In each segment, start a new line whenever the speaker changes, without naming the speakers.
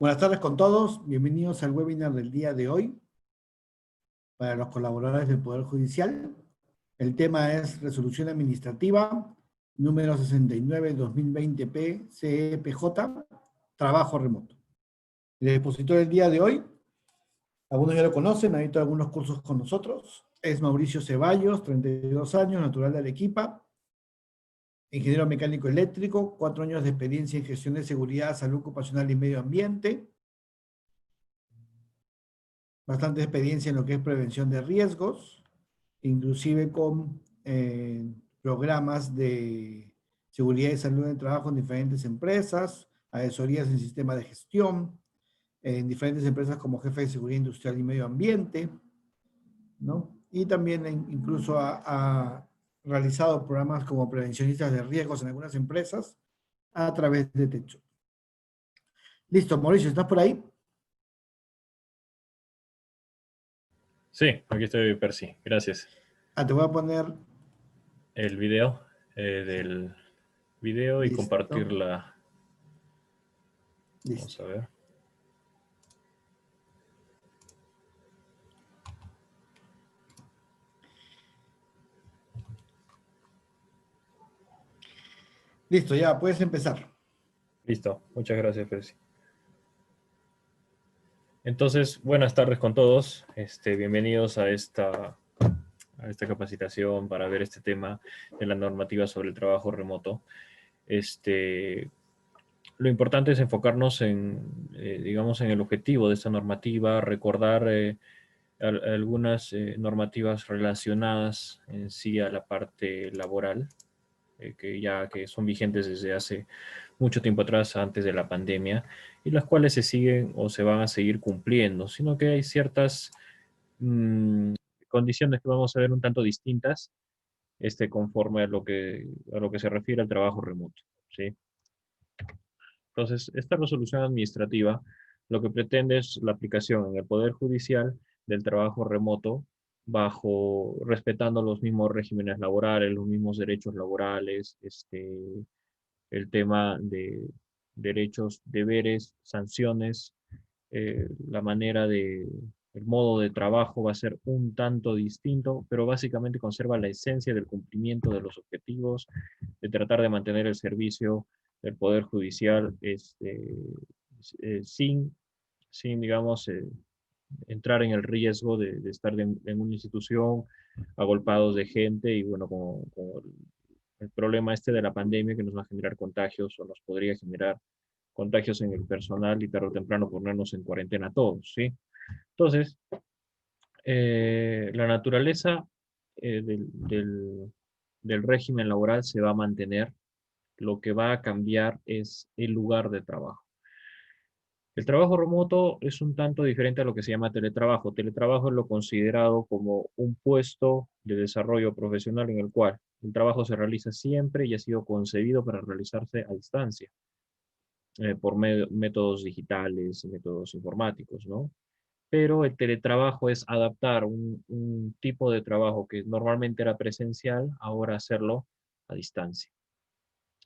Buenas tardes con todos, bienvenidos al webinar del día de hoy para los colaboradores del Poder Judicial. El tema es Resolución Administrativa número 69-2020 CEPJ, Trabajo Remoto. El expositor del día de hoy, algunos ya lo conocen, ha hecho algunos cursos con nosotros, es Mauricio Ceballos, 32 años, natural de Arequipa, ingeniero mecánico eléctrico, 4 años de experiencia en gestión de seguridad, salud ocupacional y medio ambiente, bastante experiencia en lo que es prevención de riesgos, inclusive con programas de seguridad y salud en el trabajo en diferentes empresas, asesorías en sistemas de gestión, en diferentes empresas como jefe de seguridad industrial y medio ambiente, ¿no? Y también incluso ha realizado programas como prevencionistas de riesgos en algunas empresas a través de Techo. Listo, Mauricio, ¿estás por ahí?
Sí, aquí estoy, Percy. Gracias.
Te voy a poner...
El video del video y
Listo.
compartirla.
Listo.
Vamos a ver.
Listo, ya puedes empezar.
Listo. Muchas gracias, Percy. Entonces, buenas tardes con todos. Bienvenidos a esta capacitación para ver este tema de la normativa sobre el trabajo remoto. Lo importante es enfocarnos digamos, en el objetivo de esta normativa, recordar algunas normativas relacionadas en sí a la parte laboral, que son vigentes desde hace mucho tiempo atrás, antes de la pandemia, y las cuales se siguen o se van a seguir cumpliendo, sino que hay ciertas condiciones que vamos a ver un tanto distintas, conforme a lo que se refiere al trabajo remoto, ¿sí? Entonces, esta resolución administrativa lo que pretende es la aplicación en el Poder Judicial del trabajo remoto respetando los mismos regímenes laborales, los mismos derechos laborales, el tema de derechos, deberes, sanciones, el modo de trabajo va a ser un tanto distinto, pero básicamente conserva la esencia del cumplimiento de los objetivos, de tratar de mantener el servicio del Poder Judicial sin, digamos, entrar en el riesgo de estar en una institución agolpados de gente y bueno, como el problema de la pandemia que nos va a generar contagios o nos podría generar contagios en el personal y tarde o temprano ponernos en cuarentena todos, ¿sí? Entonces, la naturaleza del régimen laboral se va a mantener. Lo que va a cambiar es el lugar de trabajo. El trabajo remoto es un tanto diferente a lo que se llama teletrabajo. Teletrabajo es lo considerado como un puesto de desarrollo profesional en el cual el trabajo se realiza siempre y ha sido concebido para realizarse a distancia, por métodos digitales, métodos informáticos, ¿no? Pero el teletrabajo es adaptar un tipo de trabajo que normalmente era presencial, ahora hacerlo a distancia.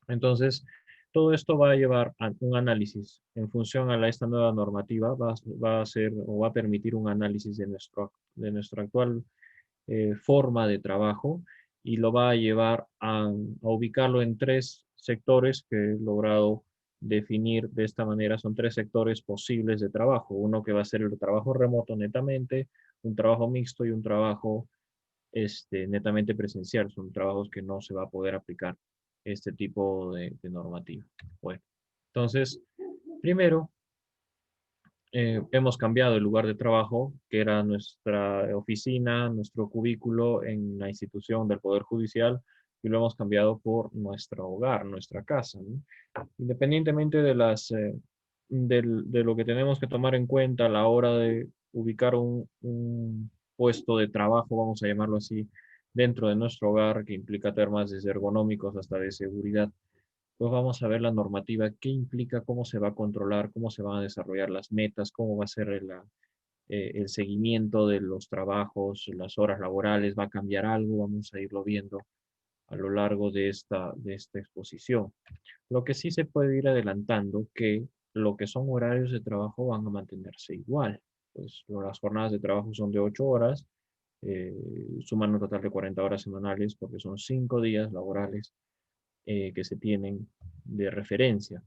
Entonces, todo esto va a llevar a un análisis en función a esta nueva normativa, va a hacer o va a permitir un análisis de nuestra actual forma de trabajo y lo va a llevar a ubicarlo en tres sectores que he logrado definir de esta manera. Son tres sectores posibles de trabajo. Uno que va a ser el trabajo remoto netamente, un trabajo mixto y un trabajo netamente presencial. Son trabajos que no se va a poder aplicar este tipo de normativa. Bueno, entonces, primero, hemos cambiado el lugar de trabajo, que era nuestra oficina, nuestro cubículo en la institución del Poder Judicial, y lo hemos cambiado por nuestro hogar, nuestra casa, ¿no? Independientemente de lo que tenemos que tomar en cuenta a la hora de ubicar un puesto de trabajo, vamos a llamarlo así, dentro de nuestro hogar, que implica temas desde ergonómicos hasta de seguridad, pues vamos a ver la normativa, qué implica, cómo se va a controlar, cómo se van a desarrollar las metas, cómo va a ser el seguimiento de los trabajos, las horas laborales, va a cambiar algo, vamos a irlo viendo a lo largo de esta exposición. Lo que sí se puede ir adelantando que lo que son horarios de trabajo van a mantenerse igual. Pues las jornadas de trabajo son de 8 horas, eh, suman un total de 40 horas semanales porque son 5 días laborales que se tienen de referencia.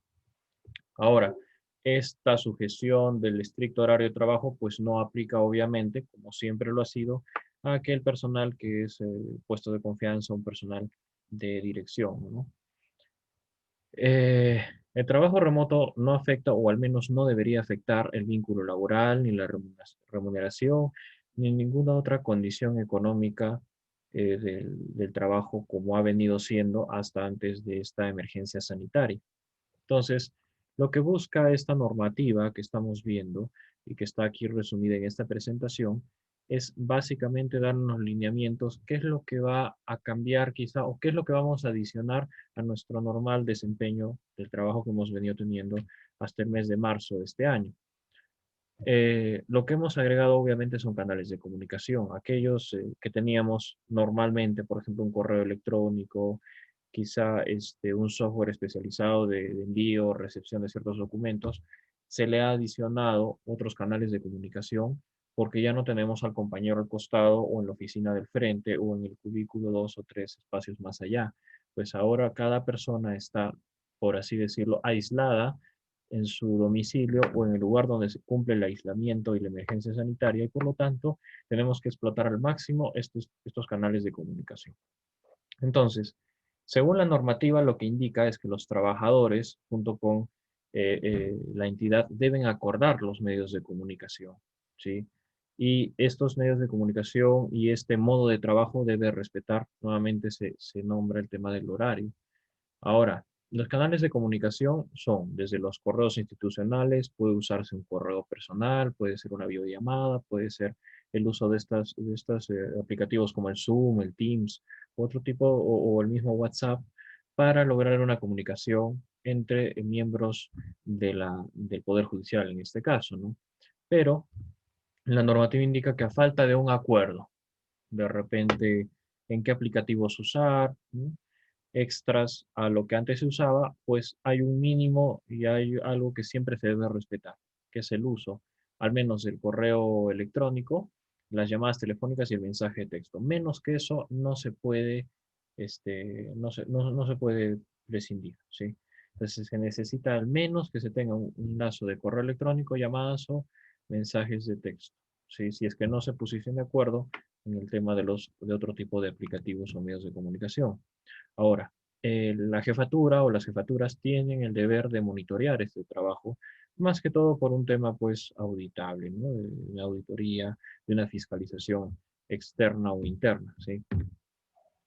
Ahora, esta sujeción del estricto horario de trabajo pues no aplica obviamente, como siempre lo ha sido, a aquel personal que es puesto de confianza, un personal de dirección, ¿no? El trabajo remoto no afecta, o al menos no debería afectar, el vínculo laboral, ni la remuneración, ni ninguna otra condición económica del trabajo como ha venido siendo hasta antes de esta emergencia sanitaria. Entonces, lo que busca esta normativa que estamos viendo y que está aquí resumida en esta presentación es básicamente darnos lineamientos, qué es lo que va a cambiar quizá o qué es lo que vamos a adicionar a nuestro normal desempeño del trabajo que hemos venido teniendo hasta el mes de marzo de este año. Lo que hemos agregado obviamente son canales de comunicación, aquellos que teníamos normalmente, por ejemplo, un correo electrónico, quizá un software especializado de envío o recepción de ciertos documentos, se le ha adicionado otros canales de comunicación porque ya no tenemos al compañero al costado o en la oficina del frente o en el cubículo 2 o 3 espacios más allá. Pues ahora cada persona está, por así decirlo, aislada en su domicilio o en el lugar donde se cumple el aislamiento y la emergencia sanitaria y por lo tanto tenemos que explotar al máximo estos canales de comunicación. Entonces, según la normativa, lo que indica es que los trabajadores, junto con la entidad, deben acordar los medios de comunicación, ¿sí? Y estos medios de comunicación y este modo de trabajo debe respetar, nuevamente se nombra el tema del horario. Ahora, los canales de comunicación son desde los correos institucionales, puede usarse un correo personal, puede ser una videollamada, puede ser el uso de estos aplicativos como el Zoom, el Teams, otro tipo o el mismo WhatsApp para lograr una comunicación entre miembros del Poder Judicial en este caso, ¿no? Pero la normativa indica que a falta de un acuerdo, de repente en qué aplicativos usar, ¿no? Extras a lo que antes se usaba, pues hay un mínimo y hay algo que siempre se debe respetar, que es el uso, al menos del correo electrónico, las llamadas telefónicas y el mensaje de texto. Menos que eso no se puede, no se puede prescindir, ¿sí? Entonces se necesita al menos que se tenga un lazo de correo electrónico, llamadas o mensajes de texto, ¿sí? Si es que no se pusieron de acuerdo en el tema de otro tipo de aplicativos o medios de comunicación. Ahora, la jefatura o las jefaturas tienen el deber de monitorear este trabajo, más que todo por un tema pues auditable, ¿no? De una auditoría, de una fiscalización externa o interna, ¿sí?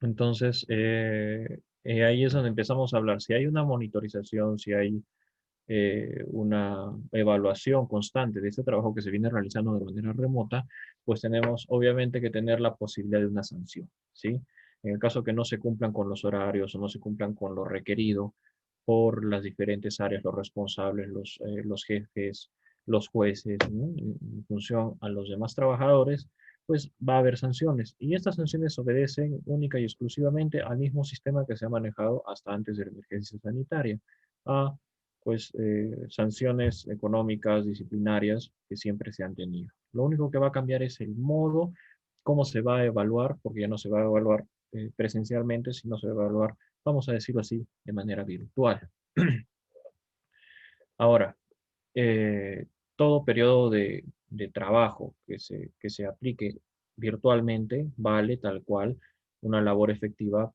Entonces, ahí es donde empezamos a hablar. Si hay una monitorización, si hay una evaluación constante de este trabajo que se viene realizando de manera remota, pues tenemos obviamente que tener la posibilidad de una sanción, ¿sí? En el caso que no se cumplan con los horarios o no se cumplan con lo requerido por las diferentes áreas, los responsables, los jefes, los jueces, ¿no? En función a los demás trabajadores, pues va a haber sanciones. Y estas sanciones obedecen única y exclusivamente al mismo sistema que se ha manejado hasta antes de la emergencia sanitaria, a pues sanciones económicas, disciplinarias que siempre se han tenido. Lo único que va a cambiar es el modo, cómo se va a evaluar, porque ya no se va a evaluar presencialmente, sino se va a evaluar, vamos a decirlo así, de manera virtual. Ahora, eh, todo periodo de trabajo que se aplique virtualmente vale tal cual una labor efectiva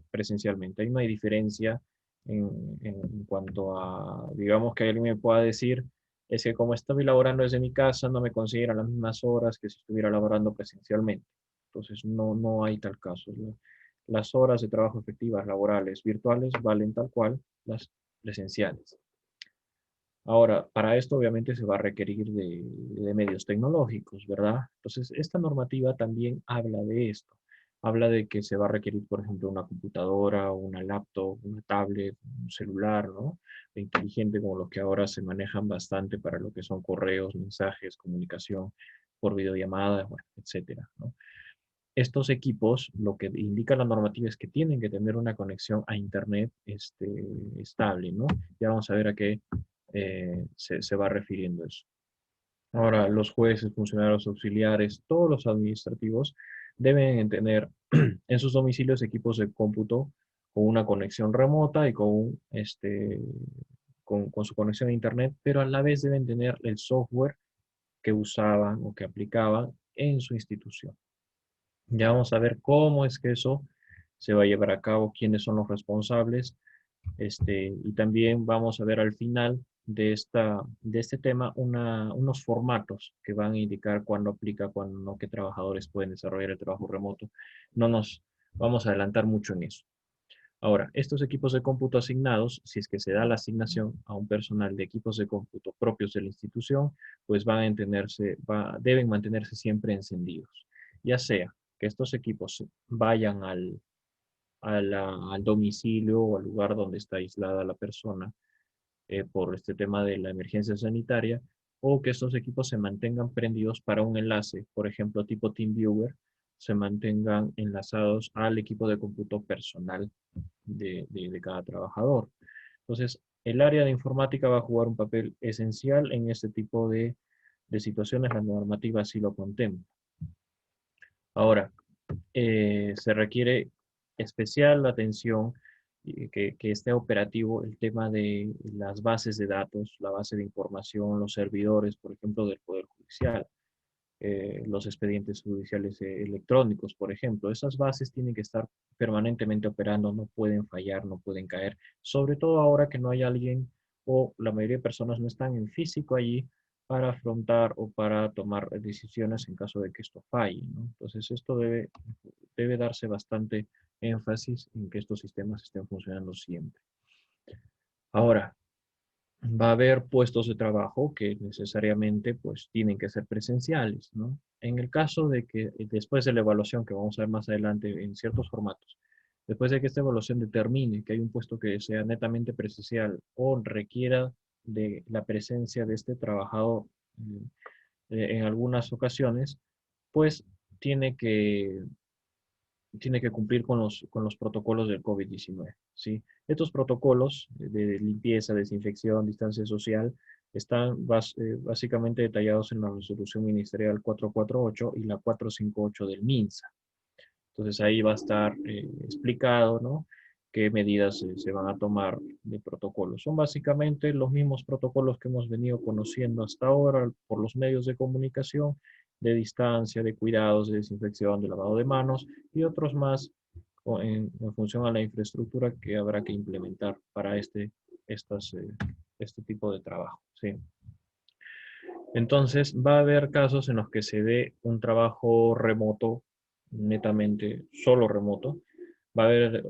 presencialmente. Ahí no hay diferencia en cuanto a, digamos que alguien me pueda decir, es que como estoy laborando desde mi casa, no me consideran las mismas horas que si estuviera laborando presencialmente. Entonces, no hay tal caso. Las horas de trabajo efectivas laborales virtuales valen tal cual las presenciales. Ahora, para esto obviamente se va a requerir de medios tecnológicos, ¿verdad? Entonces, esta normativa también habla de esto. Habla de que se va a requerir, por ejemplo, una computadora, una laptop, una tablet, un celular, ¿no? Inteligente, como los que ahora se manejan bastante para lo que son correos, mensajes, comunicación por videollamadas, bueno, etcétera, ¿no? Estos equipos, lo que indica la normativa es que tienen que tener una conexión a Internet estable, ¿no? Ya vamos a ver a qué se va refiriendo a eso. Ahora, los jueces, funcionarios auxiliares, todos los administrativos deben tener en sus domicilios equipos de cómputo con una conexión remota y con su conexión a Internet, pero a la vez deben tener el software que usaban o que aplicaban en su institución. Ya vamos a ver cómo es que eso se va a llevar a cabo, quiénes son los responsables, y también vamos a ver al final de este tema unos formatos que van a indicar cuándo aplica, cuándo no, qué trabajadores pueden desarrollar el trabajo remoto. No nos vamos a adelantar mucho en eso. Ahora, estos equipos de cómputo asignados, si es que se da la asignación a un personal de equipos de cómputo propios de la institución, pues deben mantenerse siempre encendidos. Ya sea que estos equipos vayan al domicilio o al lugar donde está aislada la persona por este tema de la emergencia sanitaria, o que estos equipos se mantengan prendidos para un enlace, por ejemplo, tipo TeamViewer, se mantengan enlazados al equipo de cómputo personal de cada trabajador. Entonces, el área de informática va a jugar un papel esencial en este tipo de situaciones, la normativa así lo contempla. Ahora, se requiere especial atención que esté operativo el tema de las bases de datos, la base de información, los servidores, por ejemplo, del Poder Judicial, los expedientes judiciales electrónicos, por ejemplo. Esas bases tienen que estar permanentemente operando, no pueden fallar, no pueden caer, sobre todo ahora que no hay alguien o la mayoría de personas no están en físico allí para afrontar o para tomar decisiones en caso de que esto falle, ¿no? Entonces, esto debe darse bastante énfasis en que estos sistemas estén funcionando siempre. Ahora, va a haber puestos de trabajo que necesariamente pues tienen que ser presenciales, ¿no? En el caso de que después de la evaluación que vamos a ver más adelante en ciertos formatos, después de que esta evaluación determine que hay un puesto que sea netamente presencial o requiera de la presencia de este trabajador en algunas ocasiones, pues tiene que tiene que cumplir con los protocolos del COVID-19, ¿sí? Estos protocolos de limpieza, desinfección, distancia social, están básicamente detallados en la resolución ministerial 448 y la 458 del MINSA. Entonces ahí va a estar explicado, ¿no? Qué medidas se van a tomar de protocolo. Son básicamente los mismos protocolos que hemos venido conociendo hasta ahora por los medios de comunicación, de distancia, de cuidados, de desinfección, de lavado de manos y otros más en función a la infraestructura que habrá que implementar para este tipo de trabajo, ¿sí? Entonces, va a haber casos en los que se dé un trabajo remoto, netamente solo remoto. Va a haber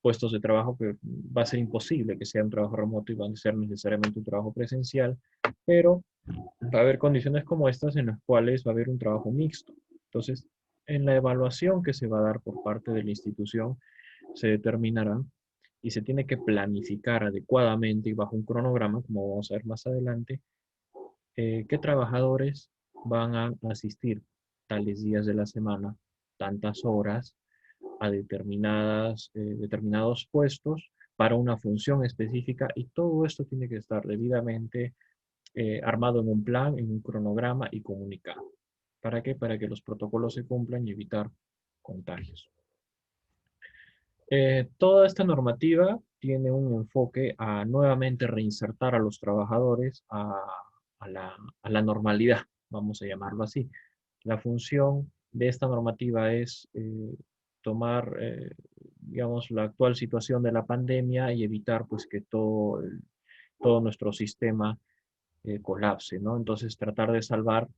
puestos de trabajo que va a ser imposible que sea un trabajo remoto y va a ser necesariamente un trabajo presencial, pero va a haber condiciones como estas en las cuales va a haber un trabajo mixto. Entonces, en la evaluación que se va a dar por parte de la institución, se determinará y se tiene que planificar adecuadamente y bajo un cronograma, como vamos a ver más adelante, qué trabajadores van a asistir tales días de la semana, tantas horas, a determinados puestos para una función específica y todo esto tiene que estar debidamente armado en un plan, en un cronograma y comunicado. ¿Para qué? Para que los protocolos se cumplan y evitar contagios. Toda esta normativa tiene un enfoque a nuevamente reinsertar a los trabajadores a la normalidad, vamos a llamarlo así. La función de esta normativa es tomar, digamos, la actual situación de la pandemia y evitar pues que todo nuestro sistema colapse, ¿no? Entonces tratar de salvar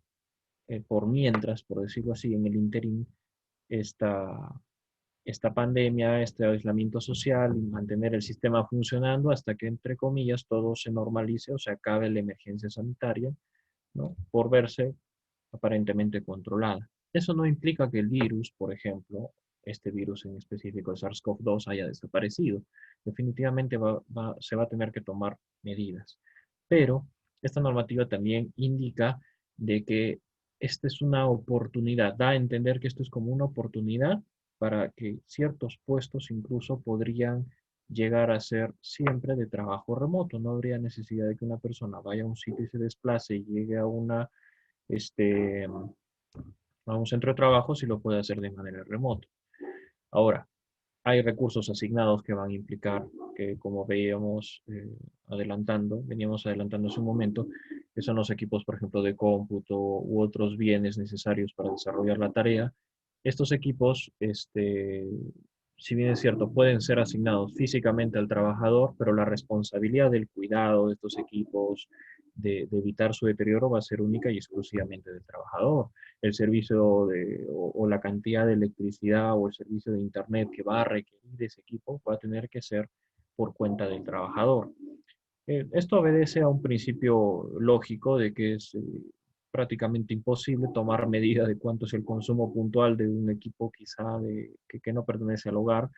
por mientras, por decirlo así, en el interín, esta, esta pandemia, este aislamiento social y mantener el sistema funcionando hasta que, entre comillas, todo se normalice o se acabe la emergencia sanitaria, ¿no? Por verse aparentemente controlada. Eso no implica que el virus, por ejemplo, este virus en específico, el SARS-CoV-2, haya desaparecido. Definitivamente se va a tener que tomar medidas. Pero esta normativa también indica de que esta es una oportunidad, da a entender que esto es como una oportunidad para que ciertos puestos incluso podrían llegar a ser siempre de trabajo remoto. No habría necesidad de que una persona vaya a un sitio y se desplace y llegue a a un centro de trabajo si lo puede hacer de manera remota. Ahora, hay recursos asignados que van a implicar que, como veníamos adelantando hace un momento, que son los equipos, por ejemplo, de cómputo u otros bienes necesarios para desarrollar la tarea. Estos equipos, si bien es cierto, pueden ser asignados físicamente al trabajador, pero la responsabilidad del cuidado de estos equipos, de evitar su deterioro, va a ser única y exclusivamente del trabajador. El servicio o la cantidad de electricidad o el servicio de internet que va a requerir ese equipo va a tener que ser por cuenta del trabajador. Esto obedece a un principio lógico de que es prácticamente imposible tomar medida de cuánto es el consumo puntual de un equipo quizá que no pertenece al hogar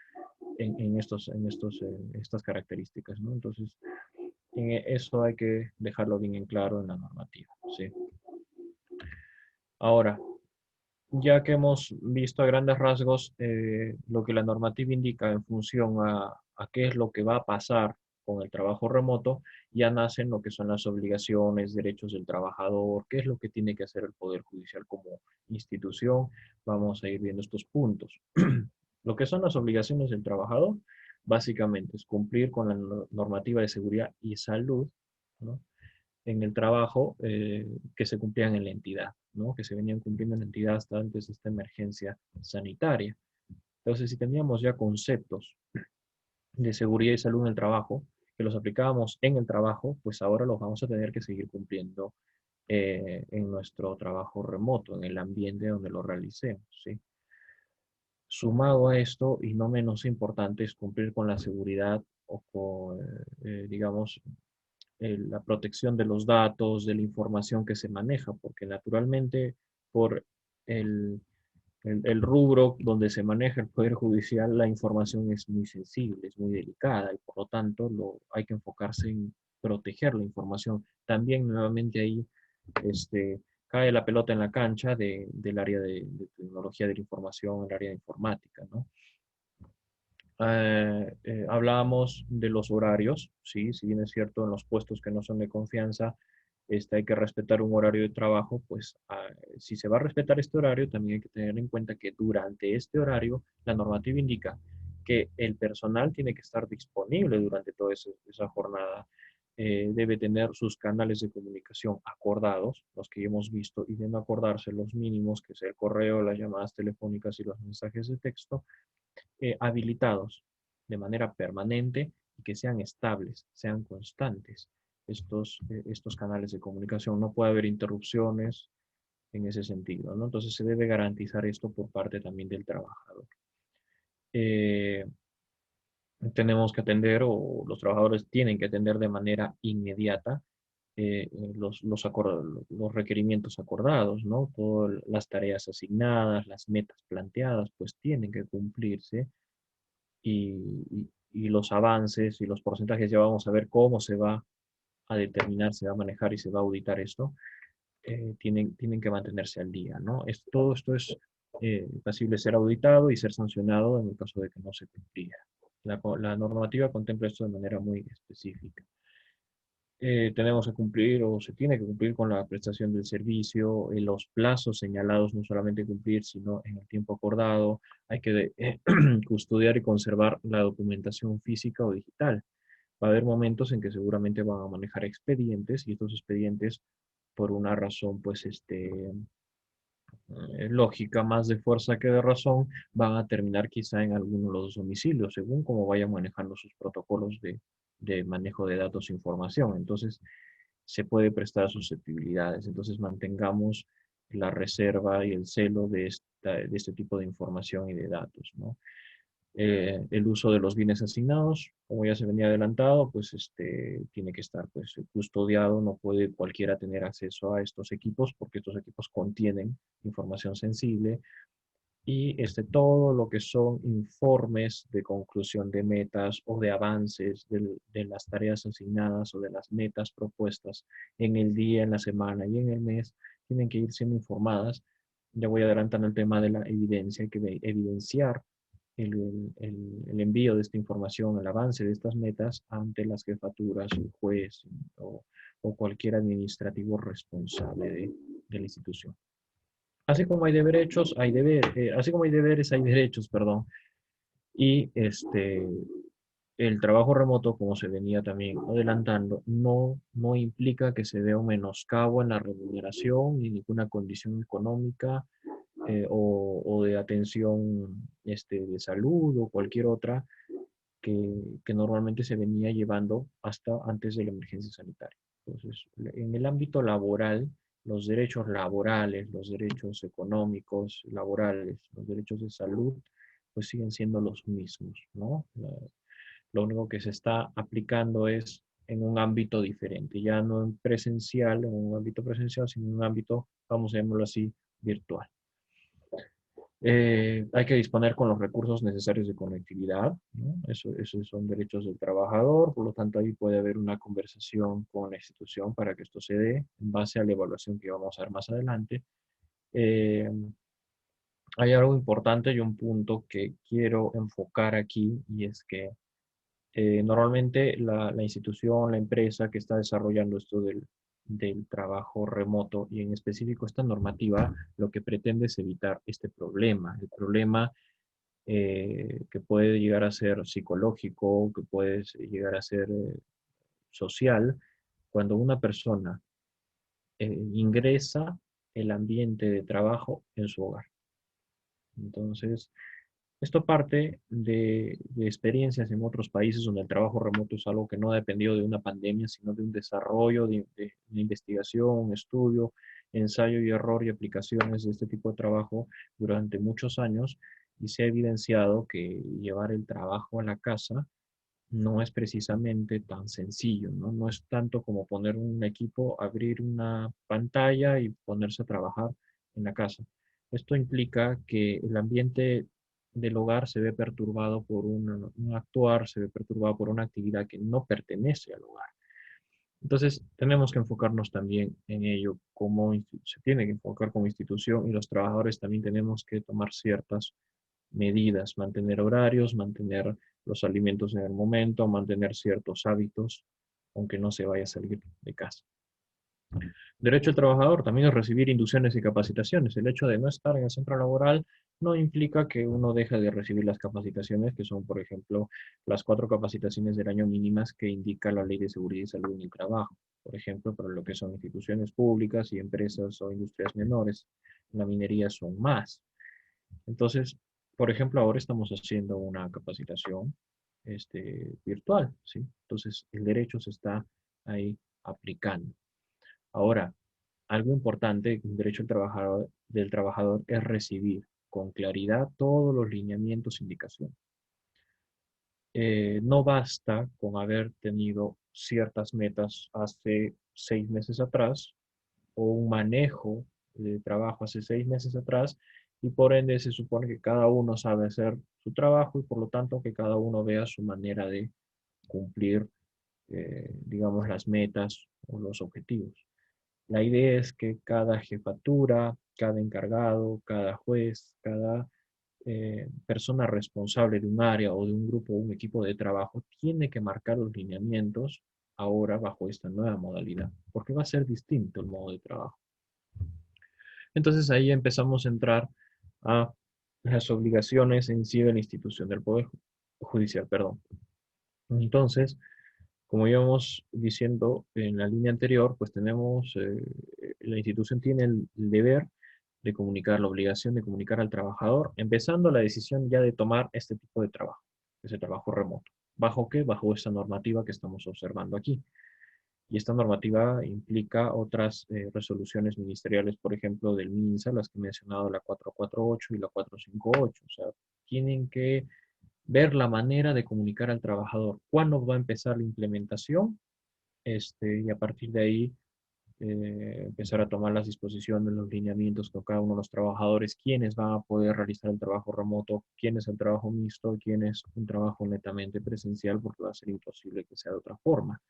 estas características, ¿no? Entonces, eso hay que dejarlo bien en claro en la normativa, ¿sí? Ahora, ya que hemos visto a grandes rasgos lo que la normativa indica en función a qué es lo que va a pasar con el trabajo remoto, ya nacen lo que son las obligaciones, derechos del trabajador, qué es lo que tiene que hacer el Poder Judicial como institución. Vamos a ir viendo estos puntos. Lo que son las obligaciones del trabajador, básicamente es cumplir con la normativa de seguridad y salud, ¿no?, en el trabajo que se cumplían en la entidad, ¿no?, que se venían cumpliendo en la entidad hasta antes de esta emergencia sanitaria. Entonces, si teníamos ya conceptos de seguridad y salud en el trabajo, que los aplicábamos en el trabajo, pues ahora los vamos a tener que seguir cumpliendo en nuestro trabajo remoto, en el ambiente donde lo realicemos, ¿sí? Sumado a esto, y no menos importante, es cumplir con la seguridad o con, digamos, la protección de los datos, de la información que se maneja, porque naturalmente por el, el rubro donde se maneja el Poder Judicial, la información es muy sensible, es muy delicada y por lo tanto hay que enfocarse en proteger la información. También nuevamente ahí cae la pelota en la cancha del área de tecnología de la información, el área de informática, ¿no? Hablábamos de los horarios, ¿sí? Si bien es cierto, en los puestos que no son de confianza, hay que respetar un horario de trabajo, pues si se va a respetar este horario, también hay que tener en cuenta que durante este horario, la normativa indica que el personal tiene que estar disponible durante toda esa jornada. Debe tener sus canales de comunicación acordados, los que hemos visto, y deben acordarse los mínimos, que es el correo, las llamadas telefónicas y los mensajes de texto, habilitados de manera permanente y que sean estables, sean constantes estos canales de comunicación. No puede haber interrupciones en ese sentido, ¿no? Entonces se debe garantizar esto por parte también del trabajador. Eh, Tenemos que atender, o los trabajadores tienen que atender de manera inmediata los requerimientos acordados, ¿no? Todas las tareas asignadas, las metas planteadas, pues tienen que cumplirse y los avances y los porcentajes, ya vamos a ver cómo se va a determinar, se va a manejar y se va a auditar esto, tienen que mantenerse al día, ¿no? Todo esto es posible ser auditado y ser sancionado en el caso de que no se cumpliera. La normativa contempla esto de manera muy específica. Tenemos que cumplir o se tiene que cumplir con la prestación del servicio, los plazos señalados, no solamente cumplir, sino en el tiempo acordado. Hay que custodiar y conservar la documentación física o digital. Va a haber momentos en que seguramente van a manejar expedientes y estos expedientes, por una razón, pues, lógica más de fuerza que de razón, van a terminar quizá en alguno de los domicilios, según cómo vayan manejando sus protocolos de manejo de datos e información. Entonces, se puede prestar susceptibilidades. Entonces, mantengamos la reserva y el celo de este tipo de información y de datos, ¿no? El uso de los bienes asignados, como ya se venía adelantado, pues tiene que estar pues custodiado, no puede cualquiera tener acceso a estos equipos porque estos equipos contienen información sensible y todo lo que son informes de conclusión de metas o de avances de las tareas asignadas o de las metas propuestas en el día, en la semana y en el mes, tienen que ir siendo informadas. Ya voy adelantando el tema de la evidencia, hay que evidenciar el envío de esta información, el avance de estas metas ante las jefaturas, el juez o cualquier administrativo responsable de la institución. Así como hay derechos, así como hay deberes, hay derechos, perdón. Y el trabajo remoto, como se venía también adelantando, no implica que se dé un menoscabo en la remuneración ni ninguna condición económica o de atención de salud o cualquier otra que normalmente se venía llevando hasta antes de la emergencia sanitaria. Entonces, en el ámbito laboral, los derechos laborales, los derechos económicos, laborales, los derechos de salud, pues siguen siendo los mismos, ¿no? Lo único que se está aplicando es en un ámbito diferente, ya no en presencial, en un ámbito presencial, sino en un ámbito, vamos a llamarlo así, virtual. Hay que disponer con los recursos necesarios de conectividad, ¿no? Esos son derechos del trabajador, por lo tanto ahí puede haber una conversación con la institución para que esto se dé en base a la evaluación que vamos a ver más adelante. Eh, Hay algo importante y un punto que quiero enfocar aquí y es que normalmente la institución, la empresa que está desarrollando esto del trabajo remoto y en específico esta normativa, lo que pretende es evitar este problema, el problema que puede llegar a ser psicológico, que puede llegar a ser social, cuando una persona ingresa el ambiente de trabajo en su hogar. Entonces, esto parte de experiencias en otros países donde el trabajo remoto es algo que no ha dependido de una pandemia, sino de un desarrollo, de investigación, estudio, ensayo y error y aplicaciones de este tipo de trabajo durante muchos años y se ha evidenciado que llevar el trabajo a la casa no es precisamente tan sencillo, ¿no? No es tanto como poner un equipo, abrir una pantalla y ponerse a trabajar en la casa. Esto implica que el ambiente del hogar se ve perturbado por un actuar, se ve perturbado por una actividad que no pertenece al hogar. Entonces, tenemos que enfocarnos también en ello, como se tiene que enfocar como institución y los trabajadores también tenemos que tomar ciertas medidas, mantener horarios, mantener los alimentos en el momento, mantener ciertos hábitos, aunque no se vaya a salir de casa. Derecho del trabajador también es recibir inducciones y capacitaciones. El hecho de no estar en el centro laboral no implica que uno deje de recibir las capacitaciones, que son, por ejemplo, las 4 capacitaciones del año mínimas que indica la Ley de Seguridad y Salud en el Trabajo. Por ejemplo, para lo que son instituciones públicas y empresas o industrias menores. La minería son más. Entonces, por ejemplo, ahora estamos haciendo una capacitación virtual, ¿sí? Entonces, el derecho se está ahí aplicando. Ahora, algo importante, un derecho del trabajador es recibir con claridad todos los lineamientos e indicaciones. No basta con haber tenido ciertas metas hace 6 meses atrás o un manejo de trabajo hace 6 meses atrás y por ende se supone que cada uno sabe hacer su trabajo y por lo tanto que cada uno vea su manera de cumplir, digamos, las metas o los objetivos. La idea es que cada jefatura, cada encargado, cada juez, cada persona responsable de un área o de un grupo o un equipo de trabajo tiene que marcar los lineamientos ahora bajo esta nueva modalidad, porque va a ser distinto el modo de trabajo. Entonces ahí empezamos a entrar a las obligaciones en sí de la institución del Poder Judicial, perdón. Entonces, como íbamos diciendo en la línea anterior, pues tenemos, la institución tiene el deber de comunicar, la obligación de comunicar al trabajador, empezando la decisión ya de tomar este tipo de trabajo, ese trabajo remoto. ¿Bajo qué? Bajo esta normativa que estamos observando aquí. Y esta normativa implica otras resoluciones ministeriales, por ejemplo, del MINSA, las que he mencionado, la 448 y la 458. O sea, tienen que ver la manera de comunicar al trabajador cuándo va a empezar la implementación y a partir de ahí empezar a tomar las disposiciones, los lineamientos con cada uno de los trabajadores, quiénes van a poder realizar el trabajo remoto, quién es el trabajo mixto, quién es un trabajo netamente presencial, porque va a ser imposible que sea de otra forma.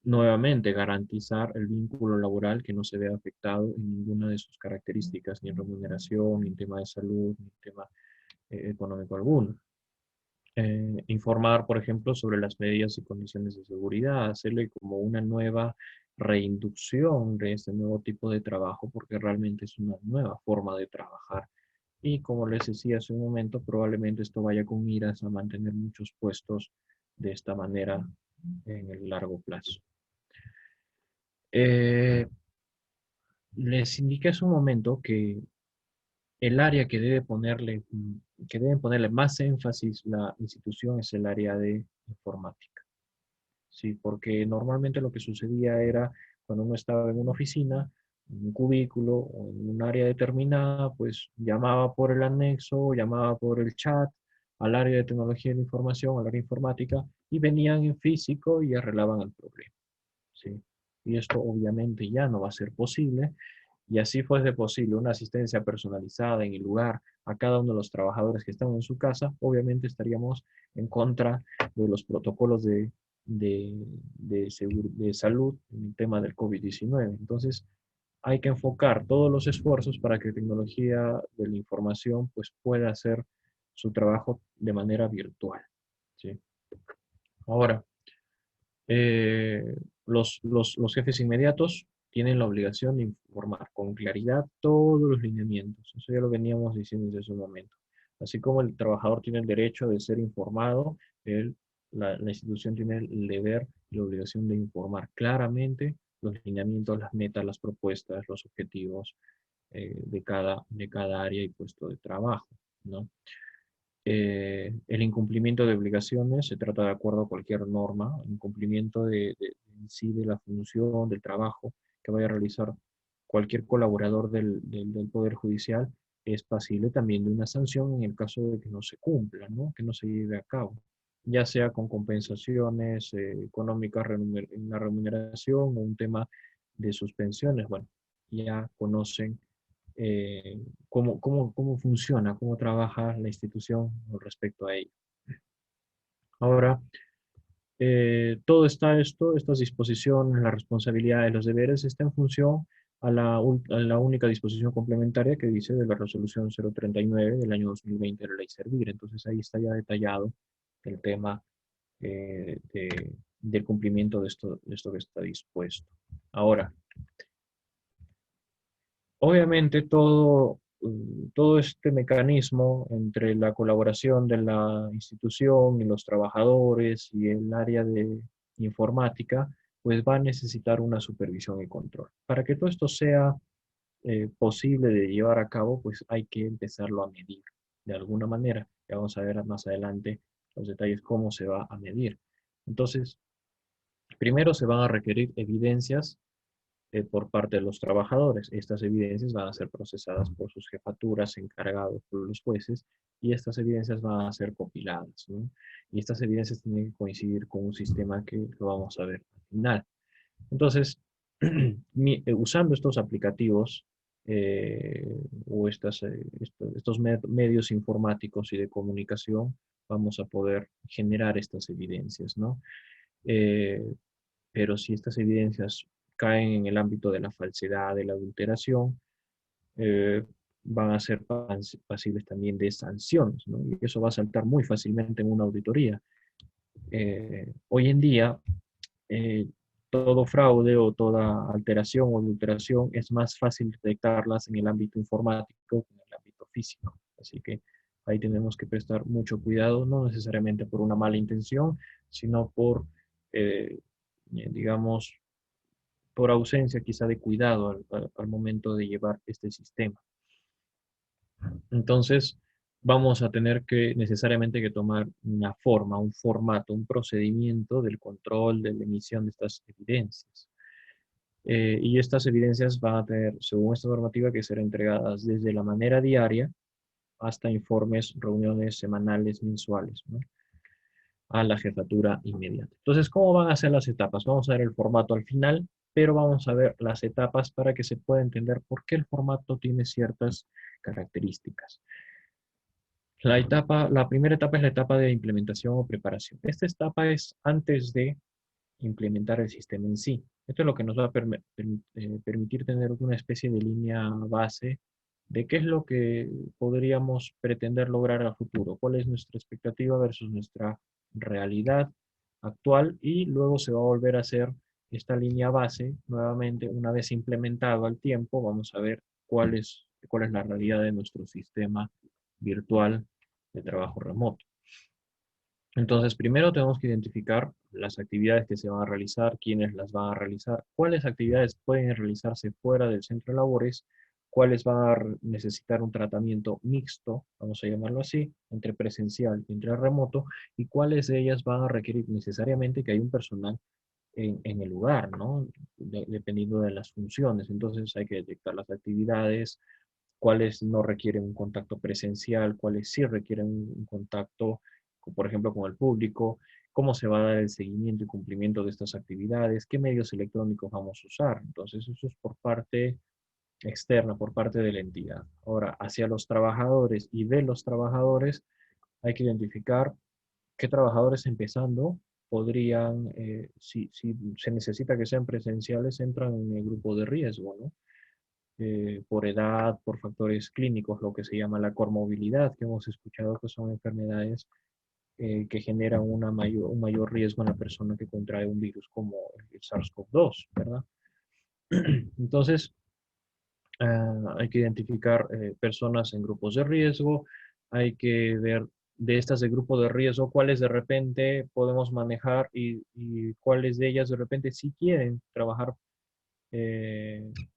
Nuevamente, garantizar el vínculo laboral que no se vea afectado en ninguna de sus características, ni en remuneración, ni en tema de salud, ni en tema económico alguno. Informar, por ejemplo, sobre las medidas y condiciones de seguridad, hacerle como una nueva reinducción de este nuevo tipo de trabajo, porque realmente es una nueva forma de trabajar. Y como les decía hace un momento, probablemente esto vaya con miras a mantener muchos puestos de esta manera en el largo plazo. Eh, Les indiqué hace un momento que el área que deben ponerle más énfasis la institución es el área de informática. Sí, porque normalmente lo que sucedía era cuando uno estaba en una oficina, en un cubículo o en un área determinada, pues llamaba por el anexo, llamaba por el chat al área de tecnología de la información, al área informática, y venían en físico y arreglaban el problema. ¿Sí? Y esto obviamente ya no va a ser posible. Y así fuese posible una asistencia personalizada en el lugar a cada uno de los trabajadores que están en su casa, obviamente estaríamos en contra de los protocolos de salud en el tema del COVID-19. Entonces, hay que enfocar todos los esfuerzos para que tecnología de la información pues, pueda hacer su trabajo de manera virtual. ¿Sí? Ahora, los jefes inmediatos tienen la obligación de informar con claridad todos los lineamientos. Eso ya lo veníamos diciendo desde ese momento. Así como el trabajador tiene el derecho de ser informado, la institución tiene el deber y la obligación de informar claramente los lineamientos, las metas, las propuestas, los objetivos de cada área y puesto de trabajo, ¿no? El incumplimiento de obligaciones se trata de acuerdo a cualquier norma, incumplimiento en sí de la función, del trabajo que vaya a realizar cualquier colaborador del Poder Judicial es pasible también de una sanción en el caso de que no se cumpla, ¿no? Que no se lleve a cabo, ya sea con compensaciones económicas en la remuneración o un tema de suspensiones. Bueno, ya conocen cómo funciona, cómo trabaja la institución con respecto a ello. Ahora, estas disposiciones, las responsabilidades, los deberes, está en función a la única disposición complementaria que dice de la resolución 039 del año 2020 de la ley Servir. Entonces ahí está ya detallado el tema del cumplimiento de esto que está dispuesto. Ahora, obviamente todo este mecanismo entre la colaboración de la institución y los trabajadores y el área de informática, pues va a necesitar una supervisión y control. Para que todo esto sea posible de llevar a cabo, pues hay que empezarlo a medir de alguna manera. Ya vamos a ver más adelante los detalles cómo se va a medir. Entonces, primero se van a requerir evidencias por parte de los trabajadores. Estas evidencias van a ser procesadas por sus jefaturas, encargados por los jueces, y estas evidencias van a ser compiladas, ¿no? Y estas evidencias tienen que coincidir con un sistema que lo vamos a ver al final. Entonces, usando estos aplicativos o estos medios informáticos y de comunicación, vamos a poder generar estas evidencias, ¿no? Eh, pero si estas evidencias caen en el ámbito de la falsedad, de la adulteración, eh, van a ser pasibles también de sanciones, ¿no? Y eso va a saltar muy fácilmente en una auditoría. Hoy en día, eh, todo fraude o toda alteración o adulteración es más fácil detectarlas en el ámbito informático que en el ámbito físico. Así que ahí tenemos que prestar mucho cuidado, no necesariamente por una mala intención, sino por, digamos, por ausencia quizá de cuidado al momento de llevar este sistema. Entonces, vamos a tener que necesariamente que tomar una forma, un formato, un procedimiento del control de la emisión de estas evidencias. Y estas evidencias van a tener, según esta normativa, que ser entregadas desde la manera diaria hasta informes, reuniones semanales, mensuales, ¿no? A la jefatura inmediata. Entonces, ¿cómo van a ser las etapas? Vamos a ver el formato al final, pero vamos a ver las etapas para que se pueda entender por qué el formato tiene ciertas características. La primera etapa es la etapa de implementación o preparación. Esta etapa es antes de implementar el sistema en sí. Esto es lo que nos va a permitir tener una especie de línea base de qué es lo que podríamos pretender lograr a futuro, cuál es nuestra expectativa versus nuestra realidad actual, y luego se va a volver a hacer esta línea base nuevamente. Una vez implementado al tiempo, vamos a ver cuál es la realidad de nuestro sistema virtual de trabajo remoto. Entonces, primero tenemos que identificar las actividades que se van a realizar, quiénes las van a realizar, cuáles actividades pueden realizarse fuera del centro de labores, cuáles van a necesitar un tratamiento mixto, vamos a llamarlo así, entre presencial y entre remoto, y cuáles de ellas van a requerir necesariamente que haya un personal en el lugar, ¿no? Dependiendo de las funciones. Entonces hay que detectar las actividades, cuáles no requieren un contacto presencial, cuáles sí requieren un contacto, por ejemplo, con el público, cómo se va a dar el seguimiento y cumplimiento de estas actividades, qué medios electrónicos vamos a usar. Entonces, eso es por parte externa, por parte de la entidad. Ahora, hacia los trabajadores y de los trabajadores, hay que identificar qué trabajadores empezando podrían, si se necesita que sean presenciales, entran en el grupo de riesgo, ¿no? Por edad, por factores clínicos, lo que se llama la comorbilidad, que hemos escuchado que son enfermedades que generan un mayor riesgo en la persona que contrae un virus como el SARS-CoV-2, ¿verdad? Entonces, hay que identificar personas en grupos de riesgo, hay que ver de estas de grupo de riesgo cuáles de repente podemos manejar y cuáles de ellas de repente sí quieren trabajar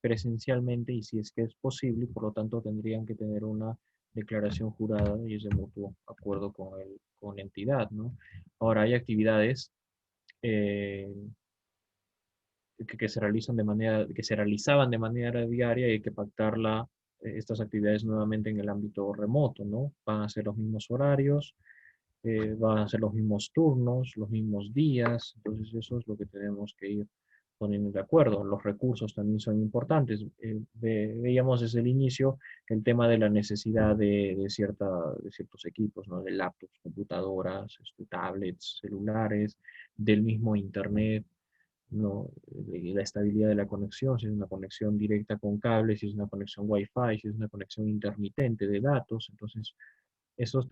presencialmente, y si es que es posible, por lo tanto tendrían que tener una declaración jurada y es de mutuo acuerdo con la entidad, ¿no? Ahora, hay actividades eh, que se realizan de manera, que se realizaban de manera diaria y hay que pactarla, estas actividades nuevamente en el ámbito remoto, ¿no? Van a ser los mismos horarios, van a ser los mismos turnos, los mismos días, entonces eso es lo que tenemos que ir poniendo de acuerdo. Los recursos también son importantes. Veíamos desde el inicio el tema de la necesidad de ciertos equipos, ¿no? De laptops, computadoras, tablets, celulares, del mismo internet, ¿no? La estabilidad de la conexión, si es una conexión directa con cable, si es una conexión Wi-Fi, si es una conexión intermitente de datos. Entonces, eso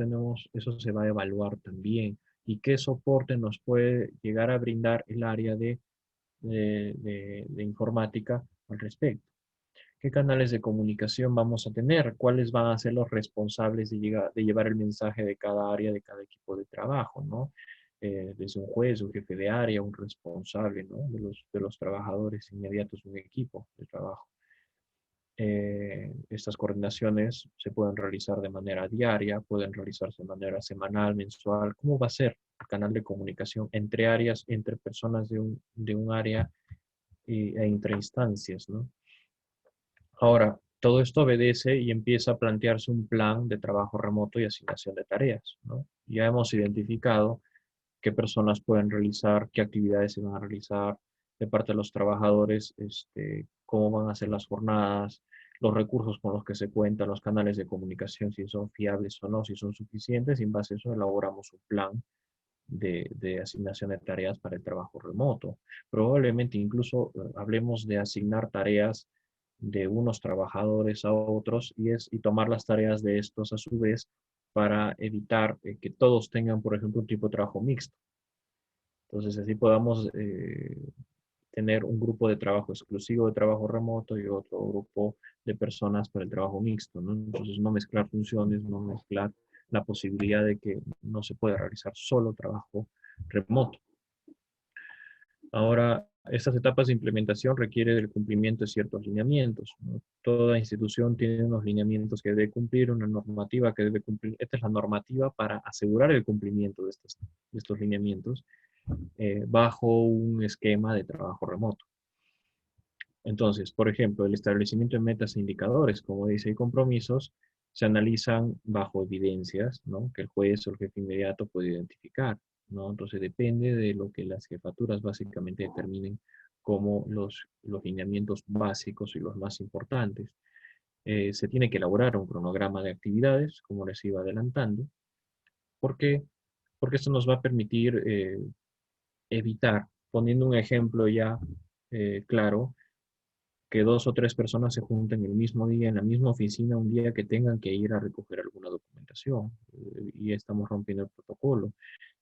se va a evaluar también. ¿Y qué soporte nos puede llegar a brindar el área de informática al respecto? ¿Qué canales de comunicación vamos a tener? ¿Cuáles van a ser los responsables de llevar el mensaje de cada área, de cada equipo de trabajo, ¿no? Desde un juez, un jefe de área, un responsable, ¿no? De los trabajadores inmediatos de un equipo de trabajo. Estas coordinaciones se pueden realizar de manera diaria, pueden realizarse de manera semanal, mensual. ¿Cómo va a ser el canal de comunicación entre áreas, entre personas de un área e entre instancias, ¿no? Ahora, todo esto obedece y empieza a plantearse un plan de trabajo remoto y asignación de tareas, ¿no? Ya hemos identificado qué personas pueden realizar, qué actividades se van a realizar de parte de los trabajadores, cómo van a ser las jornadas, los recursos con los que se cuentan, los canales de comunicación, si son fiables o no, si son suficientes, y en base a eso elaboramos un plan de asignación de tareas para el trabajo remoto. Probablemente incluso hablemos de asignar tareas de unos trabajadores a otros y tomar las tareas de estos a su vez para evitar que todos tengan, por ejemplo, un tipo de trabajo mixto. Entonces, así podamos tener un grupo de trabajo exclusivo de trabajo remoto y otro grupo de personas para el trabajo mixto, ¿no? Entonces, no mezclar funciones, no mezclar la posibilidad de que no se pueda realizar solo trabajo remoto. Ahora, estas etapas de implementación requieren del cumplimiento de ciertos lineamientos, ¿no? Toda institución tiene unos lineamientos que debe cumplir, una normativa que debe cumplir. Esta es la normativa para asegurar el cumplimiento de estos lineamientos bajo un esquema de trabajo remoto. Entonces, por ejemplo, el establecimiento de metas e indicadores, como dice, y compromisos, se analizan bajo evidencias, ¿no? Que el juez o el jefe inmediato puede identificar, ¿no? Entonces, depende de lo que las jefaturas básicamente determinen como los lineamientos básicos y los más importantes. Se tiene que elaborar un cronograma de actividades, como les iba adelantando. ¿Por qué? Porque esto nos va a permitir evitar, poniendo un ejemplo ya claro, que 2 o 3 personas se junten el mismo día en la misma oficina, un día que tengan que ir a recoger alguna documentación, y estamos rompiendo el protocolo.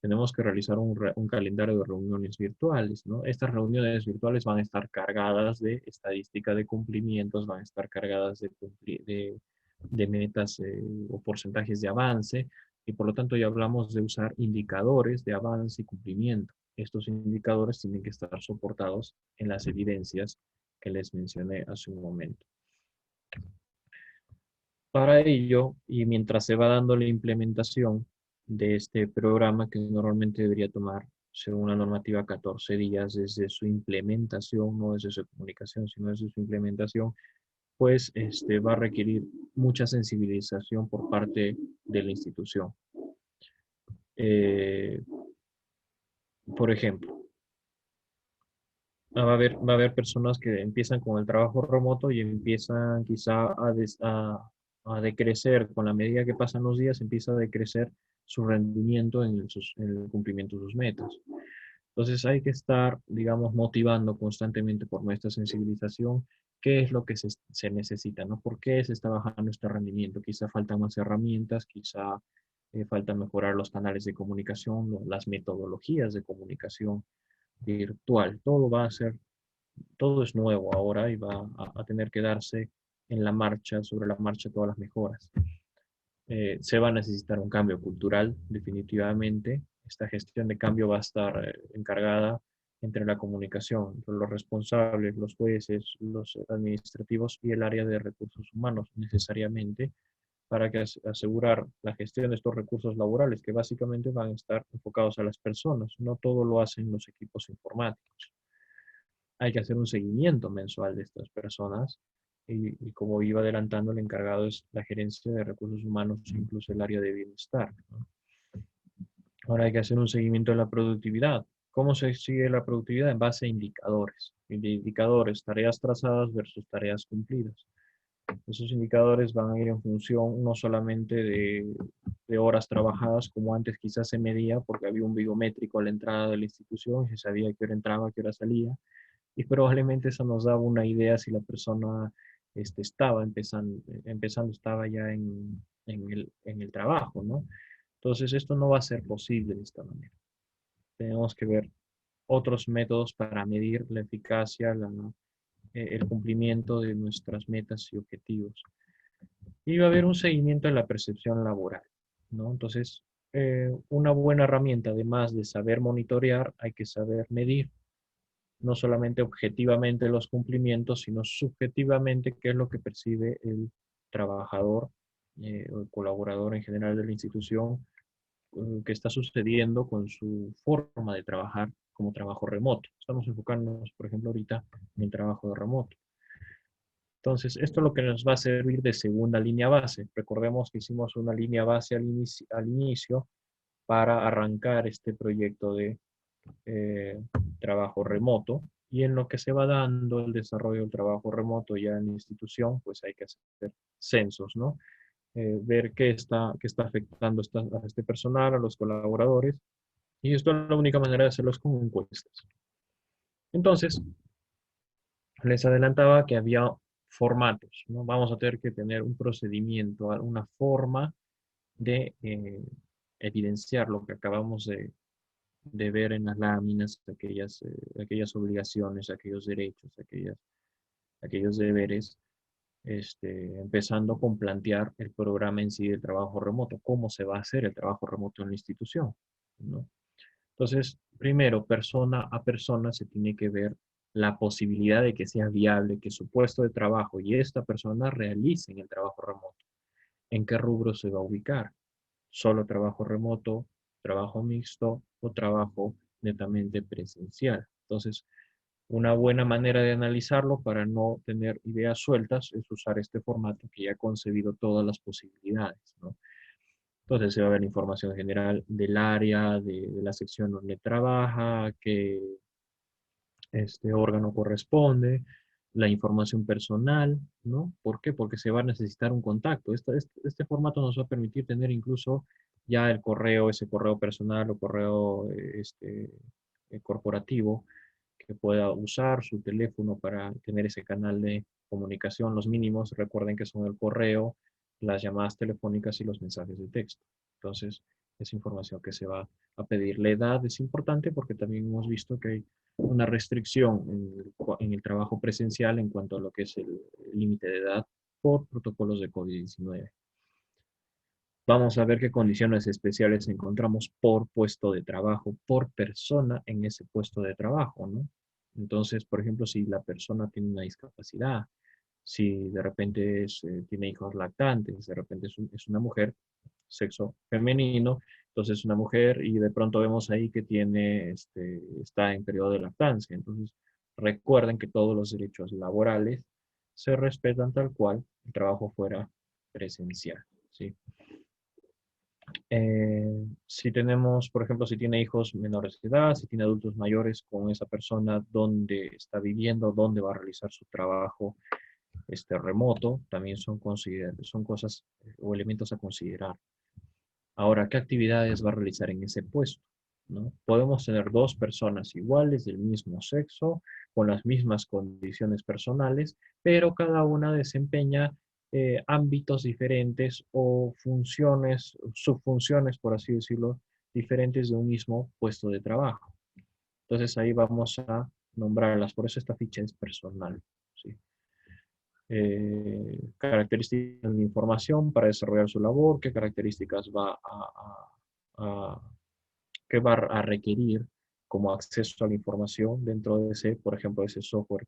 Tenemos que realizar un calendario de reuniones virtuales, ¿no? Estas reuniones virtuales van a estar cargadas de estadística de cumplimientos, van a estar cargadas de metas o porcentajes de avance, y por lo tanto ya hablamos de usar indicadores de avance y cumplimiento. Estos indicadores tienen que estar soportados en las evidencias que les mencioné hace un momento. Para ello, y mientras se va dando la implementación de este programa, que normalmente debería tomar, según la normativa, 14 días desde su implementación, no desde su comunicación, sino desde su implementación, pues va a requerir mucha sensibilización por parte de la institución. Eh, por ejemplo, va a haber personas que empiezan con el trabajo remoto y empiezan quizá a decrecer, con la medida que pasan los días, empieza a decrecer su rendimiento en el cumplimiento de sus metas. Entonces hay que estar, digamos, motivando constantemente por nuestra sensibilización qué es lo que se necesita, ¿no? ¿Por qué se está bajando este rendimiento? Quizá faltan más herramientas, quizá falta mejorar los canales de comunicación, las metodologías de comunicación virtual. Todo es nuevo ahora y va a tener que darse en la marcha, sobre la marcha, todas las mejoras. Se va a necesitar un cambio cultural, definitivamente. Esta gestión de cambio va a estar encargada entre la comunicación, entre los responsables, los jueces, los administrativos y el área de recursos humanos, necesariamente, para que asegurar la gestión de estos recursos laborales, que básicamente van a estar enfocados a las personas. No todo lo hacen los equipos informáticos. Hay que hacer un seguimiento mensual de estas personas y como iba adelantando, el encargado es la gerencia de recursos humanos, incluso el área de bienestar, ¿no? Ahora hay que hacer un seguimiento de la productividad. ¿Cómo se sigue la productividad? En base a indicadores. Indicadores, tareas trazadas versus tareas cumplidas. Esos indicadores van a ir en función no solamente de horas trabajadas, como antes quizás se medía, porque había un bigométrico a la entrada de la institución y se sabía qué hora entraba, qué hora salía, y probablemente eso nos daba una idea si la persona estaba empezando, estaba ya en el trabajo, ¿no? Entonces, esto no va a ser posible de esta manera. Tenemos que ver otros métodos para medir la eficacia, el cumplimiento de nuestras metas y objetivos. Y va a haber un seguimiento de la percepción laboral, ¿no? Entonces, una buena herramienta, además de saber monitorear, hay que saber medir no solamente objetivamente los cumplimientos, sino subjetivamente qué es lo que percibe el trabajador o el colaborador en general de la institución, qué está sucediendo con su forma de trabajar como trabajo remoto. Estamos enfocándonos, por ejemplo, ahorita en el trabajo de remoto. Entonces, esto es lo que nos va a servir de segunda línea base. Recordemos que hicimos una línea base al inicio para arrancar este proyecto de trabajo remoto, y en lo que se va dando el desarrollo del trabajo remoto ya en la institución, pues hay que hacer censos, ¿no? Ver qué está afectando a este personal, a los colaboradores, y esto es la única manera de hacerlo es con encuestas. Entonces, les adelantaba que había formatos, ¿no? Vamos a tener que tener un procedimiento, una forma de evidenciar lo que acabamos de ver en las láminas, aquellas obligaciones, aquellos derechos, aquellos deberes, empezando con plantear el programa en sí del trabajo remoto, cómo se va a hacer el trabajo remoto en la institución, ¿no? Entonces, primero, persona a persona se tiene que ver la posibilidad de que sea viable, que su puesto de trabajo y esta persona realicen el trabajo remoto. ¿En qué rubro se va a ubicar? ¿Solo trabajo remoto, trabajo mixto o trabajo netamente presencial? Entonces, una buena manera de analizarlo para no tener ideas sueltas es usar este formato que ya ha concebido todas las posibilidades, ¿no? Entonces se va a ver información general del área, de la sección donde trabaja, qué órgano corresponde, la información personal, ¿no? ¿Por qué? Porque se va a necesitar un contacto. Este formato nos va a permitir tener incluso ya el correo, ese correo personal o correo corporativo, que pueda usar su teléfono para tener ese canal de comunicación. Los mínimos, recuerden que son el correo, las llamadas telefónicas y los mensajes de texto. Entonces, es información que se va a pedir. La edad es importante porque también hemos visto que hay una restricción en el trabajo presencial en cuanto a lo que es el límite de edad por protocolos de COVID-19. Vamos a ver qué condiciones especiales encontramos por puesto de trabajo, por persona en ese puesto de trabajo, ¿no? Entonces, por ejemplo, si la persona tiene una discapacidad, si de repente tiene hijos lactantes, de repente es una mujer, sexo femenino, entonces una mujer y de pronto vemos ahí que está en periodo de lactancia. Entonces, recuerden que todos los derechos laborales se respetan tal cual el trabajo fuera presencial, ¿sí? Si tenemos, por ejemplo, si tiene hijos menores de edad, si tiene adultos mayores con esa persona, dónde está viviendo, dónde va a realizar su trabajo remoto, también son cosas o elementos a considerar. Ahora, ¿qué actividades va a realizar en ese puesto? ¿No? Podemos tener dos personas iguales, del mismo sexo, con las mismas condiciones personales, pero cada una desempeña ámbitos diferentes o funciones, subfunciones, por así decirlo, diferentes de un mismo puesto de trabajo. Entonces ahí vamos a nombrarlas, por eso esta ficha es personal, ¿sí? Características de la información para desarrollar su labor, qué características a- qué va a requerir como acceso a la información dentro de ese, por ejemplo, ese software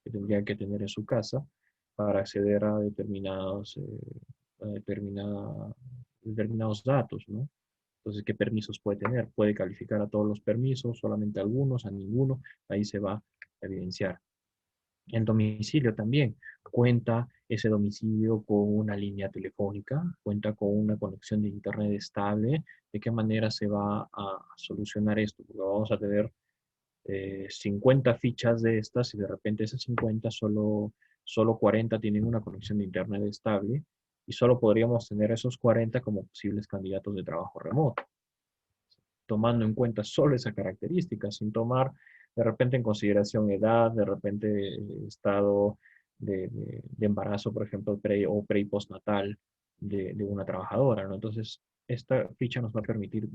que tendrían que tener en su casa para acceder a determinados datos, ¿no? Entonces, ¿qué permisos puede tener? Puede calificar a todos los permisos, solamente a algunos, a ninguno, ahí se va a evidenciar. En domicilio también. Cuenta ese domicilio con una línea telefónica, cuenta con una conexión de internet estable. ¿De qué manera se va a solucionar esto? Porque vamos a tener 50 fichas de estas y de repente esas 50 solo 40 tienen una conexión de internet estable y solo podríamos tener esos 40 como posibles candidatos de trabajo remoto, tomando en cuenta solo esa característica, sin tomar de repente en consideración edad, de repente estado de embarazo, por ejemplo, o pre y postnatal de una trabajadora, ¿no? Entonces, esta ficha nos va a permitir,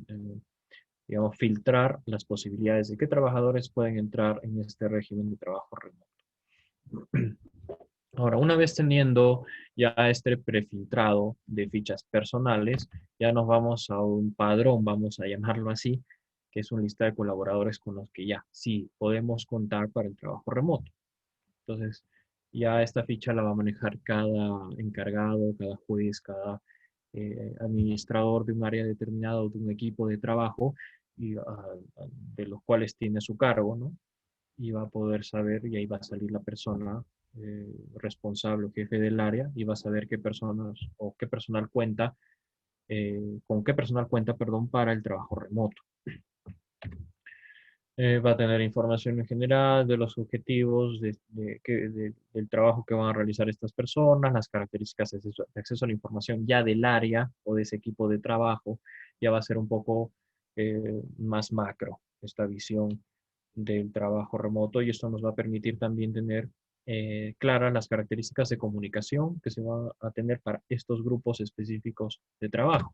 digamos, filtrar las posibilidades de qué trabajadores pueden entrar en este régimen de trabajo remoto. Ahora, una vez teniendo ya este prefiltrado de fichas personales, ya nos vamos a un padrón, vamos a llamarlo así, que es un lista de colaboradores con los que ya sí podemos contar para el trabajo remoto. Entonces, ya esta ficha la va a manejar cada encargado, cada juez, cada administrador de un área determinada o de un equipo de trabajo y, de los cuales tiene su cargo, ¿no? Y va a poder saber, y ahí va a salir la persona responsable o jefe del área, y va a saber qué personas o qué personal cuenta, con qué personal cuenta, perdón, para el trabajo remoto. Va a tener información en general de los objetivos del trabajo que van a realizar estas personas, las características de acceso a la información ya del área o de ese equipo de trabajo. Ya va a ser un poco más macro esta visión del trabajo remoto y esto nos va a permitir también tener claras las características de comunicación que se van a tener para estos grupos específicos de trabajo.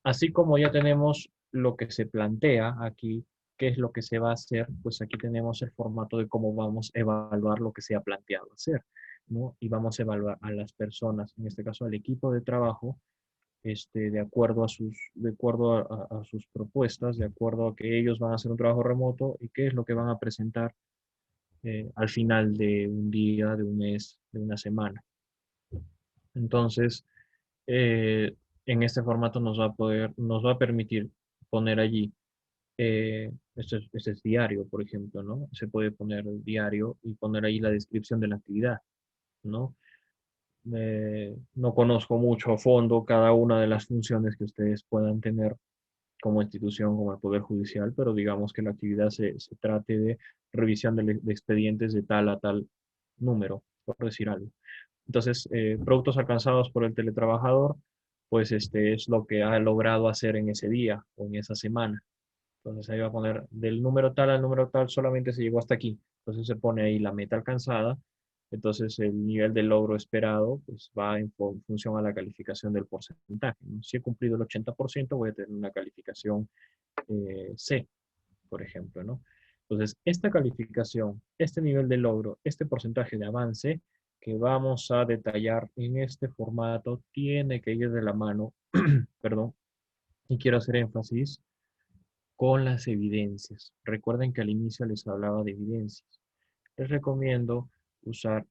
Así como ya tenemos lo que se plantea aquí, qué es lo que se va a hacer, pues aquí tenemos el formato de cómo vamos a evaluar lo que se ha planteado hacer, ¿no? Y vamos a evaluar a las personas, en este caso al equipo de trabajo, de acuerdo a sus propuestas, de acuerdo a que ellos van a hacer un trabajo remoto y qué es lo que van a presentar al final de un día, de un mes, de una semana. Entonces, en este formato nos va a permitir poner allí, este es diario, por ejemplo, ¿no? Se puede poner diario y poner ahí la descripción de la actividad, ¿no? No conozco mucho a fondo cada una de las funciones que ustedes puedan tener como institución, como el Poder Judicial, pero digamos que la actividad se trate de revisión de expedientes de tal a tal número, por decir algo. Entonces, productos alcanzados por el teletrabajador, pues es lo que ha logrado hacer en ese día o en esa semana. Entonces ahí va a poner del número tal al número tal solamente se llegó hasta aquí. Entonces se pone ahí la meta alcanzada. Entonces el nivel de logro esperado pues va en función a la calificación del porcentaje, ¿no? Si he cumplido el 80% voy a tener una calificación C, por ejemplo, ¿no? Entonces esta calificación, este nivel de logro, este porcentaje de avance que vamos a detallar en este formato tiene que ir de la mano, perdón, y quiero hacer énfasis con las evidencias. Recuerden que al inicio les hablaba de evidencias. Les recomiendo usar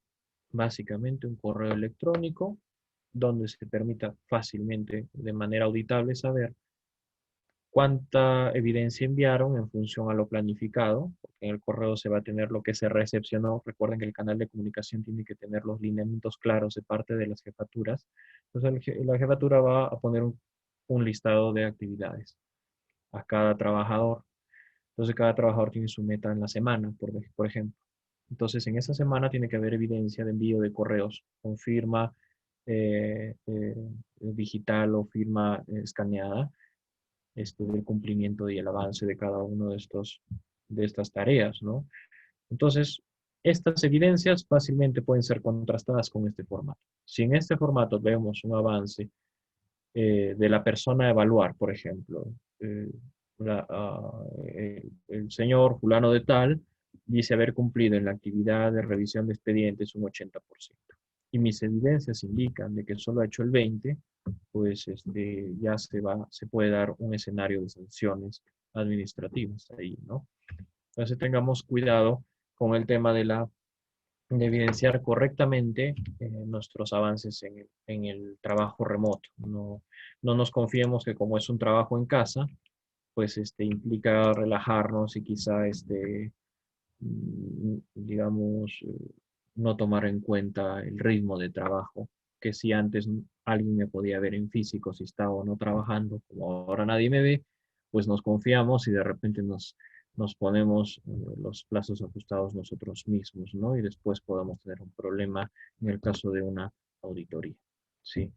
básicamente un correo electrónico donde se permita fácilmente, de manera auditable, saber cuánta evidencia enviaron en función a lo planificado, porque en el correo se va a tener lo que se recepcionó. Recuerden que el canal de comunicación tiene que tener los lineamientos claros de parte de las jefaturas. Entonces, la jefatura va a poner un listado de actividades a cada trabajador. Entonces, cada trabajador tiene su meta en la semana, por ejemplo. Entonces, en esa semana tiene que haber evidencia de envío de correos con firma digital o firma escaneada del cumplimiento y el avance de cada uno de estas tareas, ¿no? Entonces, estas evidencias fácilmente pueden ser contrastadas con este formato. Si en este formato vemos un avance de la persona a evaluar, por ejemplo, eh, el señor fulano de tal dice haber cumplido en la actividad de revisión de expedientes un 80%. Y mis evidencias indican de que solo ha hecho el 20%, pues ya se puede dar un escenario de sanciones administrativas ahí, ¿no? Entonces tengamos cuidado con el tema de evidenciar correctamente nuestros avances en el trabajo remoto. No, no nos confiemos que como es un trabajo en casa, pues implica relajarnos y quizá, digamos, no tomar en cuenta el ritmo de trabajo, que si antes alguien me podía ver en físico si estaba o no trabajando, como ahora nadie me ve, pues nos confiamos y de repente nos ponemos los plazos ajustados nosotros mismos, ¿no? Y después podemos tener un problema en el caso de una auditoría, ¿sí?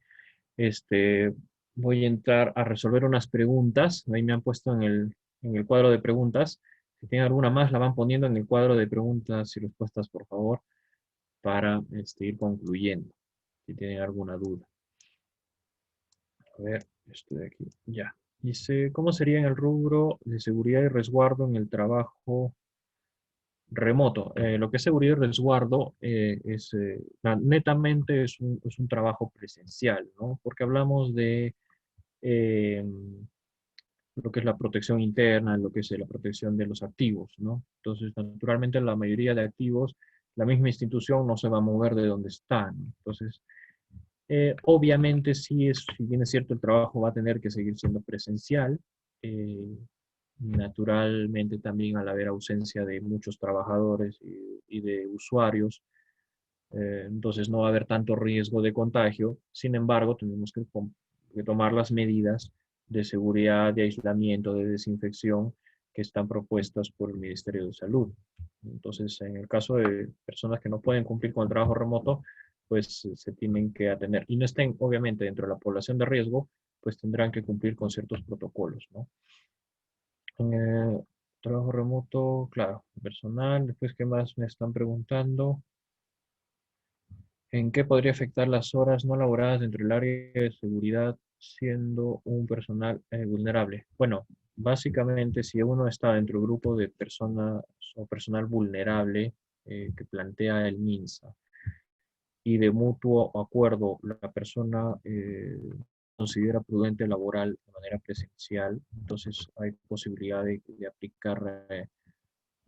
Este, Voy a entrar a resolver unas preguntas. Ahí me han puesto en el cuadro de preguntas. Si tienen alguna más, la van poniendo en el cuadro de preguntas y respuestas, por favor, para ir concluyendo. Si tienen alguna duda. A ver, estoy aquí. Ya. Dice, ¿cómo sería en el rubro de seguridad y resguardo en el trabajo remoto? Lo que es seguridad y resguardo netamente es un trabajo presencial, ¿no? Porque hablamos de eh, lo que es la protección interna, lo que es la protección de los activos, ¿no? Entonces, naturalmente, la mayoría de activos, la misma institución no se va a mover de donde está, ¿no? Entonces, obviamente, si bien es cierto, el trabajo va a tener que seguir siendo presencial, eh, naturalmente también al haber ausencia de muchos trabajadores y de usuarios, entonces no va a haber tanto riesgo de contagio. Sin embargo, tenemos que tomar las medidas de seguridad, de aislamiento, de desinfección que están propuestas por el Ministerio de Salud. Entonces, en el caso de personas que no pueden cumplir con el trabajo remoto, pues se tienen que atender y no estén, obviamente, dentro de la población de riesgo, pues tendrán que cumplir con ciertos protocolos, ¿no? Trabajo remoto, claro, personal. Después, ¿qué más me están preguntando? ¿En qué podría afectar las horas no laboradas dentro del área de seguridad siendo un personal vulnerable? Bueno, básicamente si uno está dentro del grupo de personas o personal vulnerable que plantea el MINSA y de mutuo acuerdo la persona considera prudente laboral de manera presencial, entonces hay posibilidad de aplicar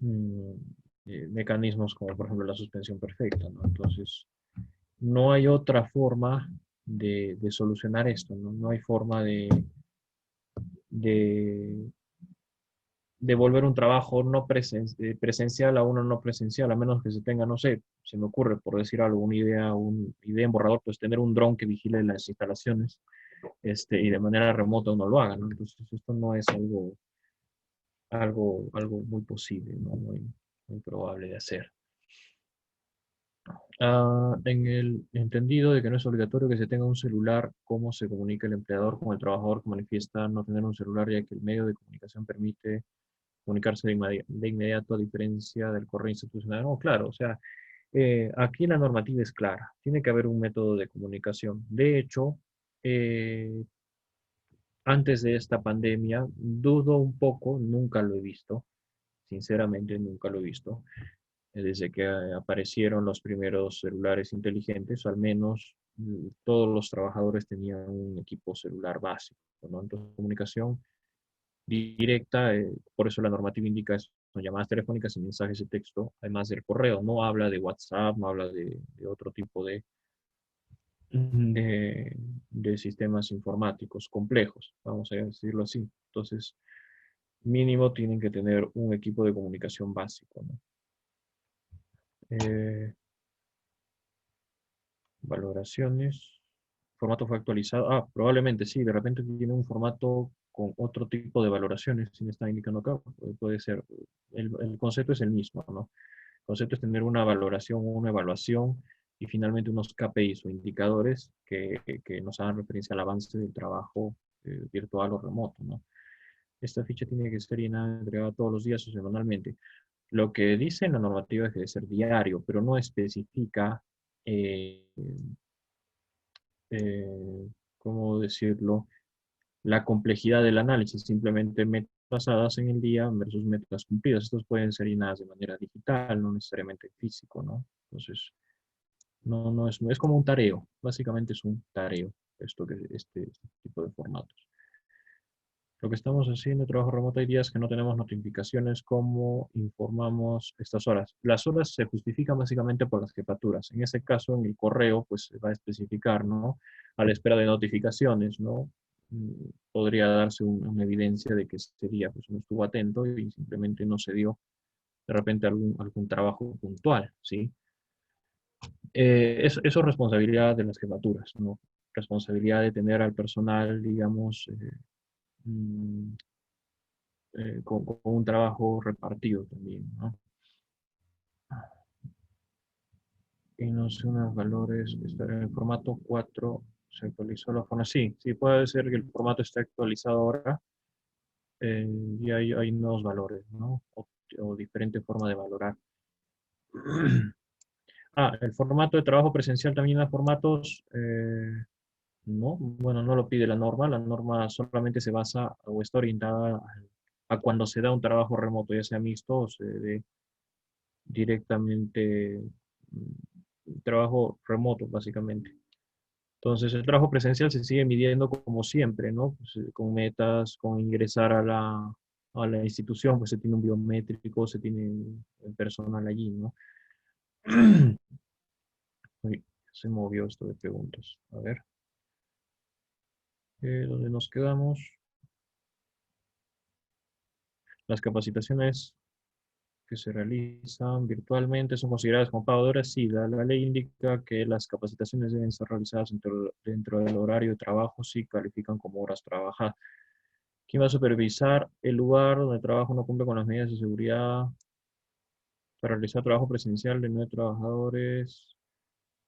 mm, mecanismos como por ejemplo la suspensión perfecta, ¿no? Entonces, no hay otra forma de solucionar esto, ¿no? No hay forma de, de volver un trabajo no presencial a uno no presencial, a menos que se tenga, no sé, se me ocurre, por decir algo, una idea en borrador, pues tener un dron que vigile las instalaciones y de manera remota uno lo haga, ¿no? Entonces, esto no es algo muy posible, ¿no? Muy probable de hacer. En el entendido de que no es obligatorio que se tenga un celular, ¿cómo se comunica el empleador con el trabajador que manifiesta no tener un celular, ya que el medio de comunicación permite comunicarse de inmediato a diferencia del correo institucional? No, claro, o sea, aquí la normativa es clara, tiene que haber un método de comunicación. De hecho, eh, antes de esta pandemia, dudo un poco, nunca lo he visto, sinceramente nunca lo he visto, desde que aparecieron los primeros celulares inteligentes, al menos todos los trabajadores tenían un equipo celular básico, ¿no? Entonces, comunicación directa, por eso la normativa indica eso, son llamadas telefónicas y mensajes de texto, además del correo, no habla de WhatsApp, no habla de otro tipo de, de sistemas informáticos complejos, vamos a decirlo así. Entonces, mínimo tienen que tener un equipo de comunicación básico, ¿no? Eh, Valoraciones. Formato fue actualizado. Ah, probablemente sí, de repente tiene un formato con otro tipo de valoraciones, si me está indicando acá. Puede ser, el concepto es el mismo, ¿no? El concepto es tener una valoración o una evaluación y finalmente unos KPIs o indicadores que nos hagan referencia al avance del trabajo virtual o remoto, ¿no? Esta ficha tiene que ser llenada, entregada todos los días o semanalmente. Lo que dice en la normativa es que debe ser diario, pero no especifica eh, eh, ¿cómo decirlo? La complejidad del análisis, simplemente metas pasadas en el día versus metas cumplidas. Estos pueden ser llenadas de manera digital, no necesariamente físico, ¿no? Entonces, no es como un tareo, básicamente es un tareo, este tipo de formatos. Lo que estamos haciendo, trabajo remoto, hay días que no tenemos notificaciones, ¿cómo informamos estas horas? Las horas se justifican básicamente por las jefaturas. En ese caso, en el correo, pues se va a especificar, ¿no? A la espera de notificaciones, ¿no? Podría darse una evidencia de que ese día pues, no estuvo atento y simplemente no se dio de repente algún trabajo puntual, ¿sí? Eso es responsabilidad de las jefaturas, ¿no? Responsabilidad de tener al personal, digamos, mm, con un trabajo repartido también, ¿no? Y no sé, unos valores, estar en el formato 4 se actualizó la forma. Sí, sí, puede ser que el formato esté actualizado ahora y hay nuevos valores, ¿no? O diferente forma de valorar. Ah, el formato de trabajo presencial también hay formatos, no, bueno, no lo pide la norma solamente se basa o está orientada a cuando se da un trabajo remoto, ya sea mixto o se dé directamente trabajo remoto, básicamente. Entonces, el trabajo presencial se sigue midiendo como siempre, ¿no? Pues, con metas, con ingresar a la institución, pues se tiene un biométrico, se tiene el personal allí, ¿no? Uy, se movió esto de preguntas. A ver, ¿dónde nos quedamos? Las capacitaciones que se realizan virtualmente son consideradas como pago de horas. Sí, la ley indica que las capacitaciones deben ser realizadas dentro del horario de trabajo si califican como horas trabajadas. ¿Quién va a supervisar el lugar donde el trabajo no cumple con las medidas de seguridad para realizar trabajo presencial de 9 trabajadores?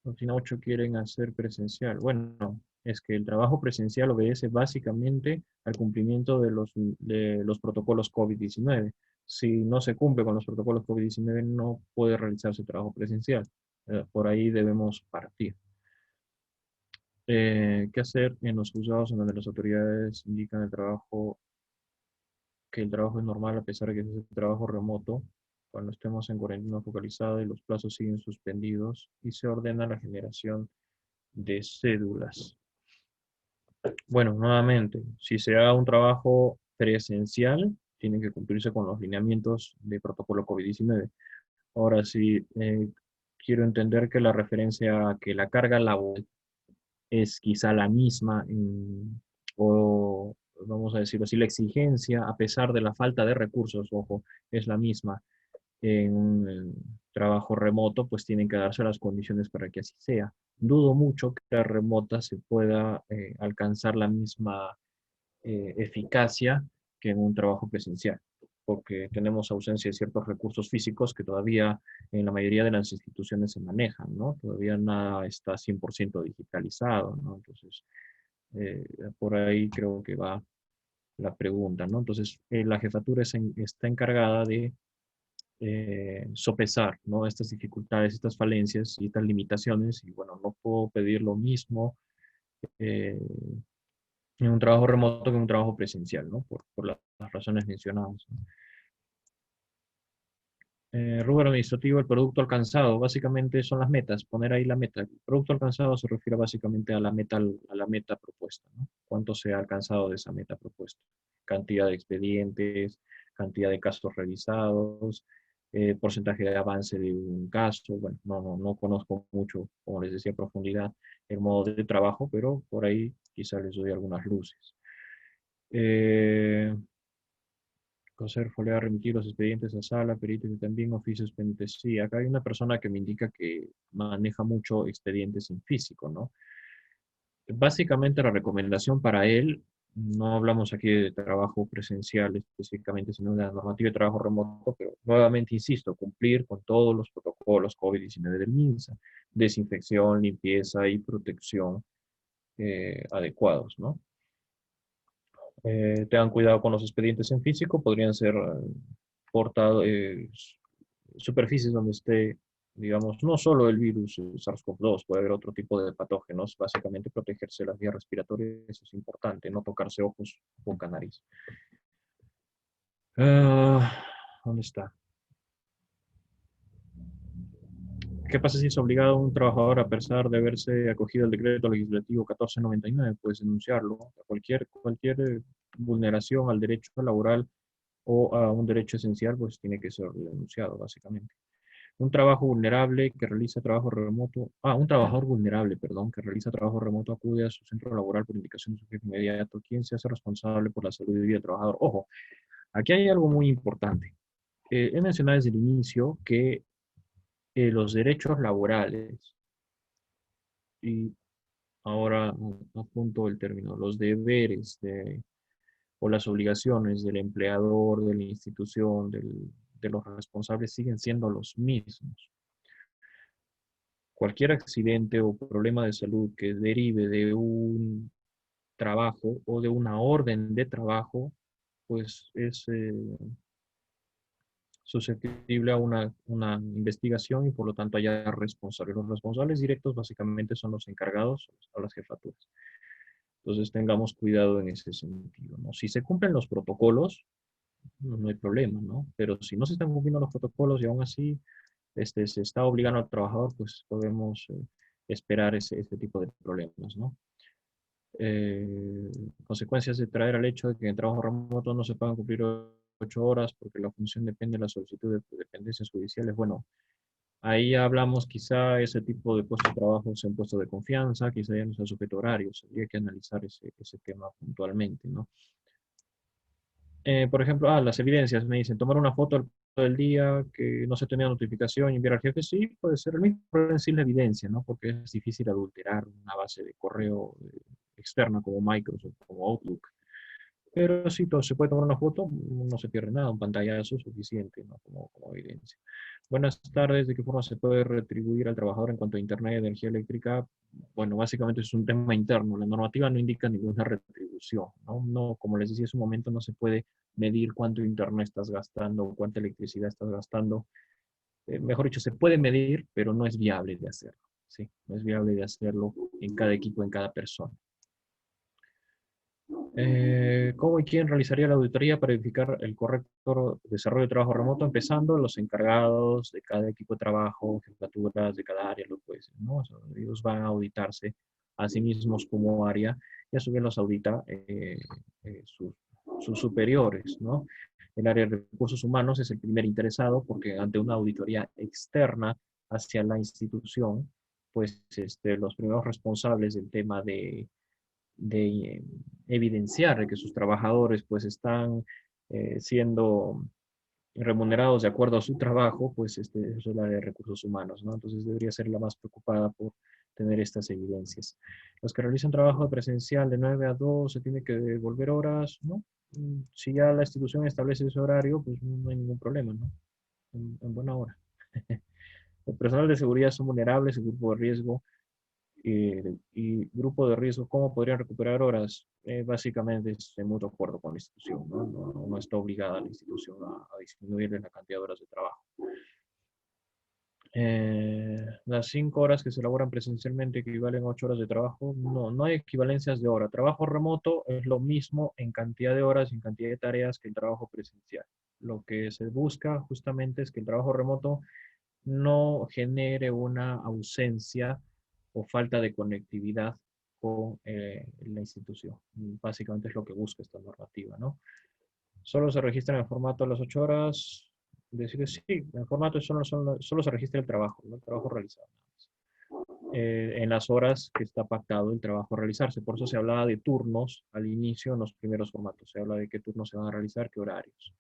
Al final 8 quieren hacer presencial. Bueno, es que el trabajo presencial obedece básicamente al cumplimiento de los protocolos COVID-19. Si no se cumple con los protocolos COVID-19, no puede realizarse trabajo presencial. Por ahí debemos partir. ¿Qué hacer en los juzgados en donde las autoridades indican que el trabajo es normal a pesar de que es un trabajo remoto, cuando estemos en cuarentena focalizada y los plazos siguen suspendidos y se ordena la generación de cédulas? Bueno, nuevamente, si se haga un trabajo presencial, tienen que cumplirse con los lineamientos de protocolo COVID-19. Ahora, si quiero entender que la referencia a que la carga laboral es quizá la misma, o vamos a decirlo así, la exigencia, a pesar de la falta de recursos, ojo, es la misma en un trabajo remoto, pues tienen que darse las condiciones para que así sea. Dudo mucho que la remota se pueda alcanzar la misma eficacia que en un trabajo presencial. porque tenemos ausencia de ciertos recursos físicos que todavía en la mayoría de las instituciones se manejan, ¿no? Todavía nada está 100% digitalizado, ¿no? Entonces, eh, por ahí creo que va la pregunta, ¿no? Entonces, la jefatura está encargada de sopesar, ¿no? Estas dificultades, estas falencias y estas limitaciones, y bueno, no puedo pedir lo mismo eh, en un trabajo remoto que en un trabajo presencial, ¿no? Por las razones mencionadas, ¿no? Rubro administrativo, el producto alcanzado, básicamente son las metas, poner ahí la meta. El producto alcanzado se refiere básicamente a la meta propuesta, ¿no? Cuánto se ha alcanzado de esa meta propuesta. Cantidad de expedientes, cantidad de casos revisados, porcentaje de avance de un caso. Bueno, no conozco mucho, como les decía, a profundidad el modo de trabajo, pero por ahí quizá les doy algunas luces. Coser, foliar, remitir los expedientes a sala, peritos y también oficios pendientes. Sí, acá hay una persona que me indica que maneja mucho expedientes en físico, ¿no? Básicamente la recomendación para él, no hablamos aquí de trabajo presencial específicamente, sino de la normativa de trabajo remoto, pero nuevamente insisto, cumplir con todos los protocolos COVID-19 del MINSA, desinfección, limpieza y protección adecuados, ¿no? Tengan cuidado con los expedientes en físico, podrían ser portados, superficies donde esté, digamos, no solo el virus SARS-CoV-2, puede haber otro tipo de patógenos, básicamente protegerse las vías respiratorias, eso es importante, no tocarse ojos, boca, nariz. ¿Dónde está? ¿Qué pasa si es obligado un trabajador a pesar de haberse acogido al decreto legislativo 1499? Puedes denunciarlo. Cualquier vulneración al derecho laboral o a un derecho esencial, pues tiene que ser denunciado, básicamente. Un trabajo vulnerable que realiza trabajo remoto, un trabajador vulnerable, perdón, que realiza trabajo remoto acude a su centro laboral por indicación de su jefe inmediato, quien se hace responsable por la salud y vida del trabajador. Ojo, aquí hay algo muy importante. He mencionado desde el inicio que los derechos laborales, y ahora apunto el término, los deberes o las obligaciones del empleador, de la institución, de los responsables siguen siendo los mismos. Cualquier accidente o problema de salud que derive de un trabajo o de una orden de trabajo, pues es susceptible a una investigación y por lo tanto haya responsables. Los responsables directos básicamente son los encargados o las jefaturas. Entonces tengamos cuidado en ese sentido, ¿no? Si se cumplen los protocolos, no hay problema, ¿no? Pero si no se están cumpliendo los protocolos y aún así se está obligando al trabajador, pues podemos esperar ese tipo de problemas, ¿no? Eh, Consecuencias de traer al hecho de que en trabajo remoto no se puedan cumplir 8 horas porque la función depende de la solicitud de dependencias judiciales. Bueno, ahí hablamos quizá ese tipo de puestos de trabajo sea un puesto de confianza, quizá ya no sea sujeto a horarios, habría que analizar ese tema puntualmente, ¿no? Por ejemplo, las evidencias, me dicen, tomar una foto del día que no se tenía notificación y enviar al jefe, sí, puede ser el mismo, pero en sí la evidencia, ¿no? Porque es difícil adulterar una base de correo externa como Microsoft, como Outlook. Pero si se puede tomar una foto, no se pierde nada, un pantallazo es suficiente, ¿no? Como evidencia. Buenas tardes, ¿de qué forma se puede retribuir al trabajador en cuanto a internet y energía eléctrica? Bueno, básicamente es un tema interno. La normativa no indica ninguna retribución, ¿no? No, como les decía hace un momento, no se puede medir cuánto internet estás gastando o cuánta electricidad estás gastando. Mejor dicho, se puede medir, pero no es viable de hacerlo, ¿sí? No es viable de hacerlo en cada equipo, en cada persona. ¿Cómo y quién realizaría la auditoría para verificar el correcto desarrollo de trabajo remoto? Empezando los encargados de cada equipo de trabajo, jefaturas de cada área, los jueces, ¿no? O sea, ellos van a auditarse a sí mismos como área y a su vez los audita sus superiores, ¿no? El área de recursos humanos es el primer interesado porque ante una auditoría externa hacia la institución, pues los primeros responsables del tema de evidenciar que sus trabajadores pues están siendo remunerados de acuerdo a su trabajo, pues es el área de recursos humanos, ¿no? Entonces debería ser la más preocupada por tener estas evidencias. Los que realizan trabajo presencial de 9 a 2 se tiene que devolver horas, ¿no? Si ya la institución establece ese horario, pues no hay ningún problema, ¿no? En buena hora. El personal de seguridad son vulnerables, el grupo de riesgo y grupo de riesgo, ¿cómo podrían recuperar horas? Básicamente es de mutuo acuerdo con la institución, ¿no? No está obligada la institución a disminuirle la cantidad de horas de trabajo. Las 5 horas que se elaboran presencialmente equivalen a 8 horas de trabajo. No hay equivalencias de hora. Trabajo remoto es lo mismo en cantidad de horas y en cantidad de tareas que el trabajo presencial. Lo que se busca justamente es que el trabajo remoto no genere una ausencia o falta de conectividad con la institución. Básicamente es lo que busca esta normativa, ¿no? Solo se registra en el formato de las 8 horas. Decir que sí, en el formato solo se registra el trabajo, ¿no? El trabajo realizado. En las horas que está pactado el trabajo a realizarse. Por eso se hablaba de turnos al inicio en los primeros formatos. Se habla de qué turnos se van a realizar, qué horarios.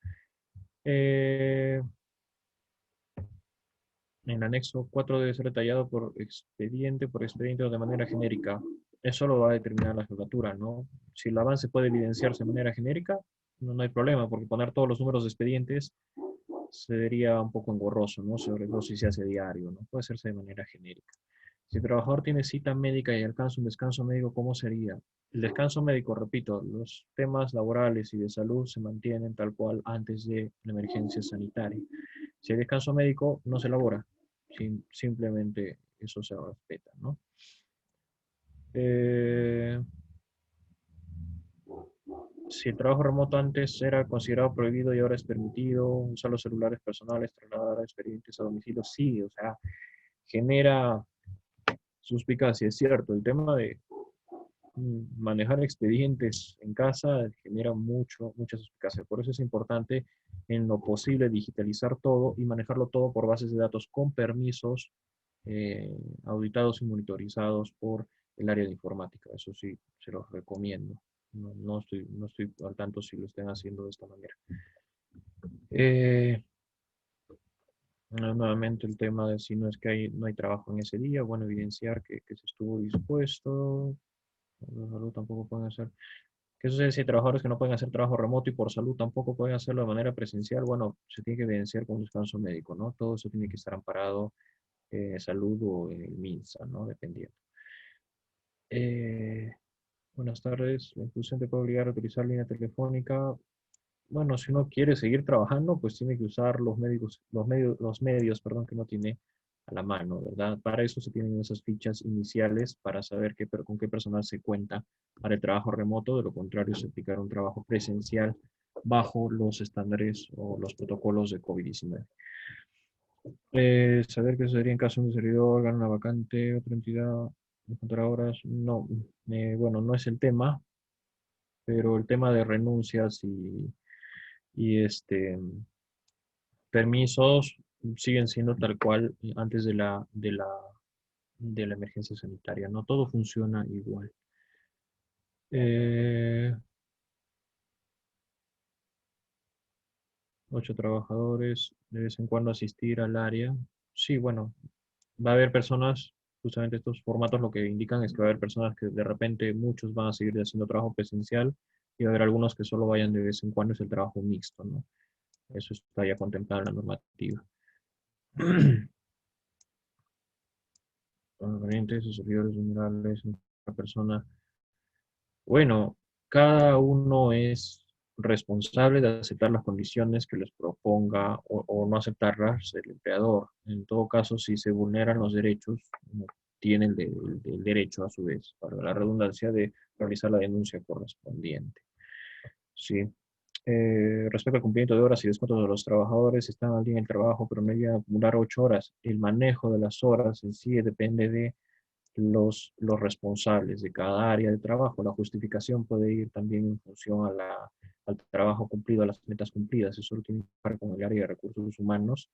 En el anexo 4 debe ser detallado por expediente o de manera genérica. Eso lo va a determinar la jefatura, ¿no? Si el avance puede evidenciarse de manera genérica, no hay problema, porque poner todos los números de expedientes sería un poco engorroso, ¿no? Sobre todo si se hace diario, ¿no? Puede hacerse de manera genérica. Si el trabajador tiene cita médica y alcanza un descanso médico, ¿cómo sería? El descanso médico, repito, los temas laborales y de salud se mantienen tal cual antes de la emergencia sanitaria. Si hay descanso médico, no se elabora. Simplemente eso se respeta, ¿no? Eh, si el trabajo remoto antes era considerado prohibido y ahora es permitido, usar los celulares personales, trasladar expedientes a domicilio, sí, o sea, genera suspicacia, es cierto. El tema de manejar expedientes en casa genera mucha suspicacia. Por eso es importante en lo posible digitalizar todo y manejarlo todo por bases de datos con permisos auditados y monitorizados por el área de informática. Eso sí, se los recomiendo. No estoy al tanto si lo estén haciendo de esta manera. Nuevamente el tema de si no es que no hay trabajo en ese día, bueno, evidenciar que se estuvo dispuesto. Por salud tampoco pueden hacer. ¿Qué sucede si hay trabajadores que no pueden hacer trabajo remoto y por salud tampoco pueden hacerlo de manera presencial? Bueno, se tiene que evidenciar con un descanso médico, ¿no? Todo eso tiene que estar amparado salud o el MINSA, ¿no? Dependiendo. Eh, buenas tardes. La institución te puede obligar a utilizar línea telefónica. Bueno, si uno quiere seguir trabajando, pues tiene que usar los medios, perdón, que no tiene a la mano, ¿verdad? Para eso se tienen esas fichas iniciales para saber con qué personal se cuenta para el trabajo remoto. De lo contrario, se aplicará un trabajo presencial bajo los estándares o los protocolos de COVID-19. Saber qué sucedería en caso de un servidor gana una vacante, otra entidad, encontrar horas. No, bueno, no es el tema, pero el tema de renuncias y permisos siguen siendo tal cual antes de la emergencia sanitaria. No todo funciona igual. 8 trabajadores, de vez en cuando asistir al área. Sí, bueno, va a haber personas, justamente estos formatos lo que indican es que va a haber personas que de repente muchos van a seguir haciendo trabajo presencial y va a haber algunos que solo vayan de vez en cuando, es el trabajo mixto, ¿no? Eso está ya contemplado en la normativa. Gerentes, servidores generales, una persona. Bueno, cada uno es responsable de aceptar las condiciones que les proponga o no aceptarlas el empleador. En todo caso, si se vulneran los derechos, uno tiene el derecho a su vez, para la redundancia, de realizar la denuncia correspondiente. Sí. Respecto al cumplimiento de horas y descuentos de los trabajadores, están al día en el trabajo, pero no llegan a acumular 8 horas. El manejo de las horas en sí depende de los responsables de cada área de trabajo. La justificación puede ir también en función al trabajo cumplido, a las metas cumplidas. Eso lo tiene que ver con el área de recursos humanos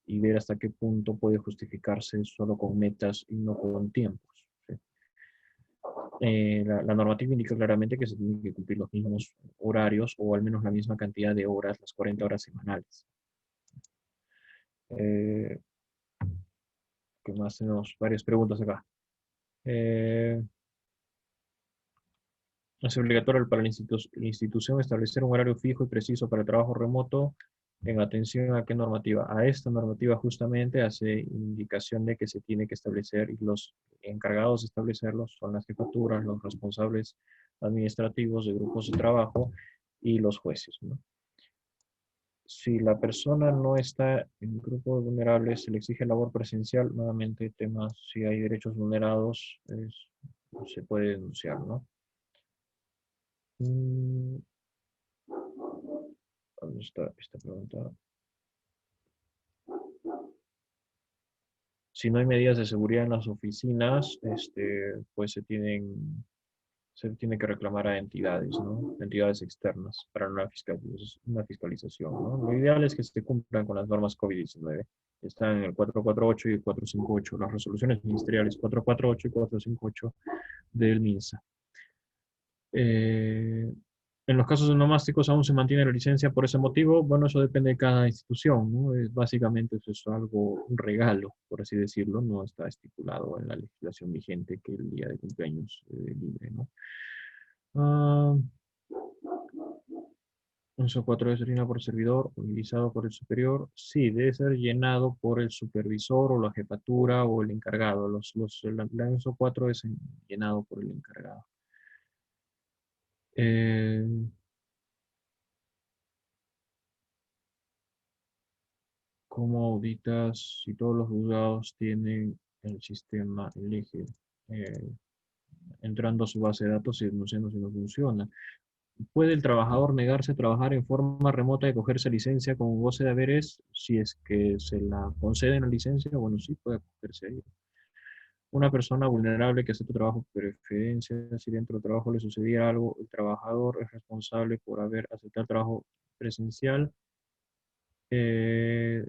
y ver hasta qué punto puede justificarse solo con metas y no con tiempos. ¿Sí? La normativa indica claramente que se tienen que cumplir los mismos horarios o al menos la misma cantidad de horas, las 40 horas semanales. ¿Qué más? Tenemos varias preguntas acá. Es obligatorio para la institución establecer un horario fijo y preciso para el trabajo remoto en atención a qué normativa. A esta normativa justamente hace indicación de que se tiene que establecer y los encargados de establecerlos son las jefaturas, los responsables administrativos de grupos de trabajo y los jueces, ¿no? Si la persona no está en grupo de vulnerables, se le exige labor presencial. Nuevamente, temas, si hay derechos vulnerados, se puede denunciar, ¿no? Mm, ¿Dónde está esta pregunta? Si no hay medidas de seguridad en las oficinas, pues se tiene que reclamar a entidades, ¿no? Entidades externas para una fiscalización, ¿no? Lo ideal es que se cumplan con las normas COVID-19. Están en el 448 y el 458, las resoluciones ministeriales 448 y 458 del MINSA. En los casos onomásticos aún se mantiene la licencia por ese motivo. Bueno, eso depende de cada institución, ¿no? Básicamente eso es algo, un regalo, por así decirlo. No está estipulado en la legislación vigente que el día de cumpleaños libre, ¿no? Ah, uso 4 es orina por servidor, utilizado por el superior. Sí, debe ser llenado por el supervisor o la jefatura o el encargado. El anexo 4 es llenado por el encargado. Eh, ¿Cómo auditas si todos los juzgados tienen el sistema, el eje, eh, entrando a su base de datos y denunciando si no funciona? ¿Puede el trabajador negarse a trabajar en forma remota y cogerse licencia con goce de haberes si es que se la conceden la licencia? Bueno, sí, puede acogerse ahí. Una persona vulnerable que acepta trabajo por preferencia, si dentro del trabajo le sucediera algo, el trabajador es responsable por haber aceptado trabajo presencial. Eh,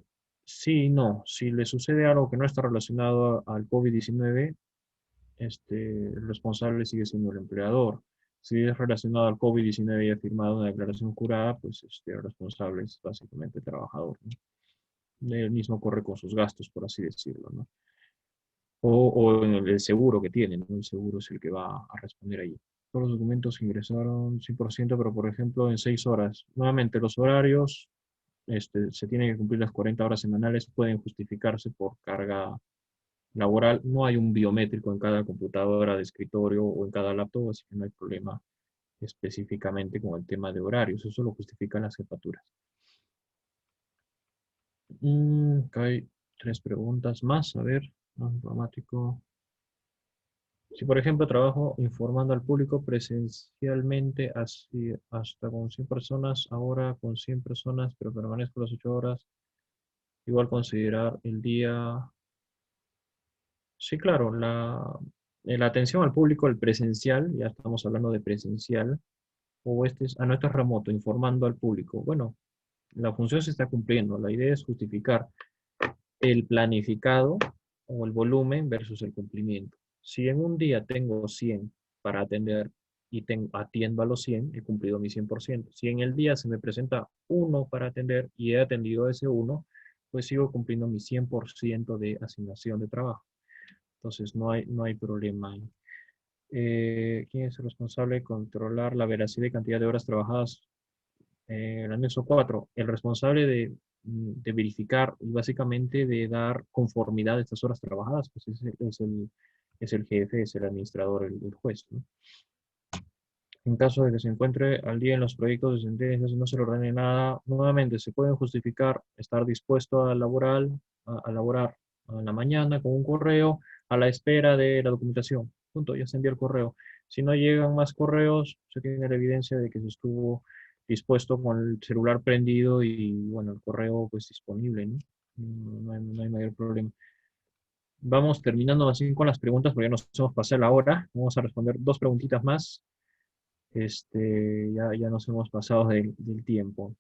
sí, no. Si le sucede algo que no está relacionado al COVID-19, el responsable sigue siendo el empleador. Si es relacionado al COVID-19 y ha firmado una declaración jurada, pues el responsable es básicamente el trabajador, ¿no? Él mismo corre con sus gastos, por así decirlo, ¿no? O en el seguro que tiene, ¿no? El seguro es el que va a responder ahí. Todos los documentos ingresaron 100%, pero por ejemplo en 6 horas. Nuevamente, los horarios se tienen que cumplir las 40 horas semanales, pueden justificarse por carga laboral. No hay un biométrico en cada computadora de escritorio o en cada laptop, así que no hay problema específicamente con el tema de horarios. Eso lo justifican las jefaturas. Acá hay 3 preguntas más. A ver, automático. Si, por ejemplo, trabajo informando al público presencialmente así, hasta con 100 personas, ahora con 100 personas, pero permanezco las 8 horas, igual considerar el día. Sí, claro, la atención al público, el presencial, ya estamos hablando de presencial, o no, esto es remoto, informando al público. Bueno, la función se está cumpliendo, la idea es justificar el planificado o el volumen versus el cumplimiento. Si en un día tengo 100 para atender y atiendo a los 100, he cumplido mi 100%. Si en el día se me presenta uno para atender y he atendido a ese uno, pues sigo cumpliendo mi 100% de asignación de trabajo. Entonces no hay problema ahí. ¿Quién es el responsable de controlar la veracidad y cantidad de horas trabajadas? El anexo 4, el responsable de verificar y básicamente de dar conformidad a estas horas trabajadas, pues es el jefe, es el administrador, el juez, ¿no? En caso de que se encuentre al día en los proyectos de sentencias y no se le ordene nada, nuevamente se pueden justificar estar dispuesto a laborar en la mañana con un correo a la espera de la documentación. Punto, ya se envía el correo. Si no llegan más correos, se tiene la evidencia de que se estuvo dispuesto con el celular prendido y, bueno, el correo pues disponible, ¿no? No hay mayor problema. Vamos terminando así con las preguntas porque ya nos hemos pasado la hora. Vamos a responder 2 preguntitas más. Ya nos hemos pasado del tiempo.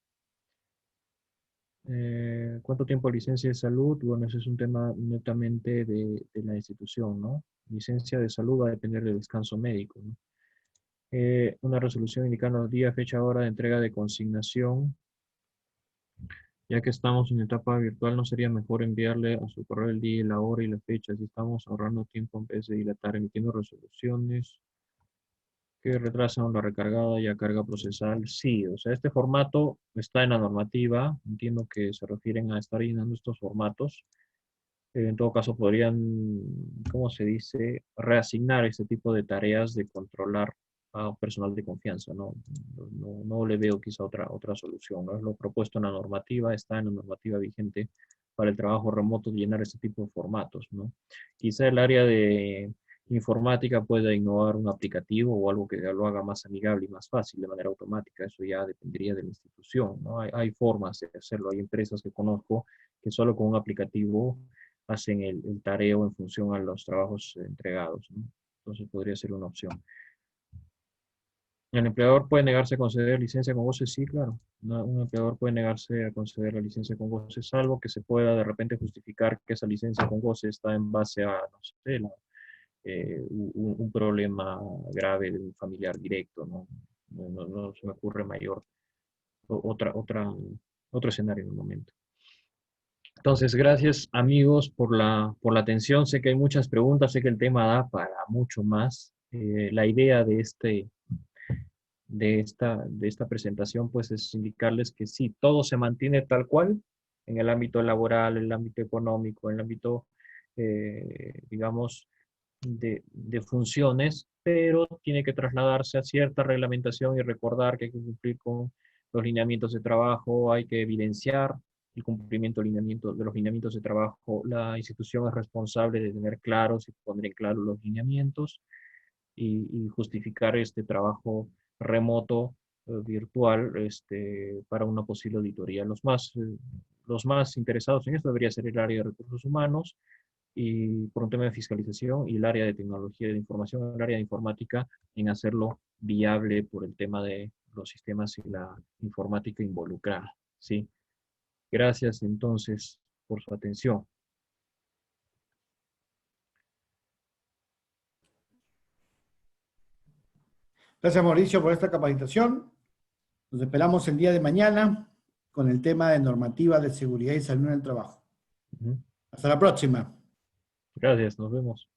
¿Cuánto tiempo de licencia de salud? Bueno, ese es un tema netamente de la institución, ¿no? Licencia de salud va a depender del descanso médico, ¿no? Una resolución indicando día, fecha, hora de entrega de consignación. Ya que estamos en etapa virtual, ¿no sería mejor enviarle a su correo el día, la hora y la fecha? Si estamos ahorrando tiempo en vez de dilatar emitiendo resoluciones. Que retrasan la recargada y a carga procesal. Sí, o sea, este formato está en la normativa. Entiendo que se refieren a estar llenando estos formatos. En todo caso, podrían, ¿cómo se dice?, reasignar este tipo de tareas de controlar a personal de confianza, ¿no? No le veo quizá otra solución, ¿no? Es lo propuesto en la normativa, está en la normativa vigente para el trabajo remoto llenar este tipo de formatos, ¿no? Quizá el área de informática pueda innovar un aplicativo o algo que lo haga más amigable y más fácil de manera automática. Eso ya dependería de la institución, ¿no? Hay formas de hacerlo. Hay empresas que conozco que solo con un aplicativo hacen el tareo en función a los trabajos entregados, ¿no? Entonces podría ser una opción. ¿El empleador puede negarse a conceder licencia con goce? Sí, claro. Un empleador puede negarse a conceder la licencia con goce, salvo que se pueda de repente justificar que esa licencia con goce está en base a, no sé, un problema grave de un familiar directo, ¿no? No se me ocurre mayor, otro escenario en el momento. Entonces, gracias amigos por la atención. Sé que hay muchas preguntas, sé que el tema da para mucho más. La idea de esta presentación pues es indicarles que sí, todo se mantiene tal cual en el ámbito laboral, en el ámbito económico, en el ámbito, digamos, de funciones, pero tiene que trasladarse a cierta reglamentación y recordar que hay que cumplir con los lineamientos de trabajo, hay que evidenciar el cumplimiento de los lineamientos de trabajo. La institución es responsable de tener claros y poner en claro los lineamientos y justificar este trabajo remoto, virtual, para una posible auditoría. Los más interesados en esto debería ser el área de recursos humanos, y por un tema de fiscalización, y el área de tecnología de información, el área de informática, en hacerlo viable por el tema de los sistemas y la informática involucrada, ¿sí? Gracias entonces por su atención.
Gracias, Mauricio, por esta capacitación. Nos esperamos el día de mañana con el tema de normativa de seguridad y salud en el trabajo.
Ujú.
Hasta la próxima.
Gracias, nos vemos.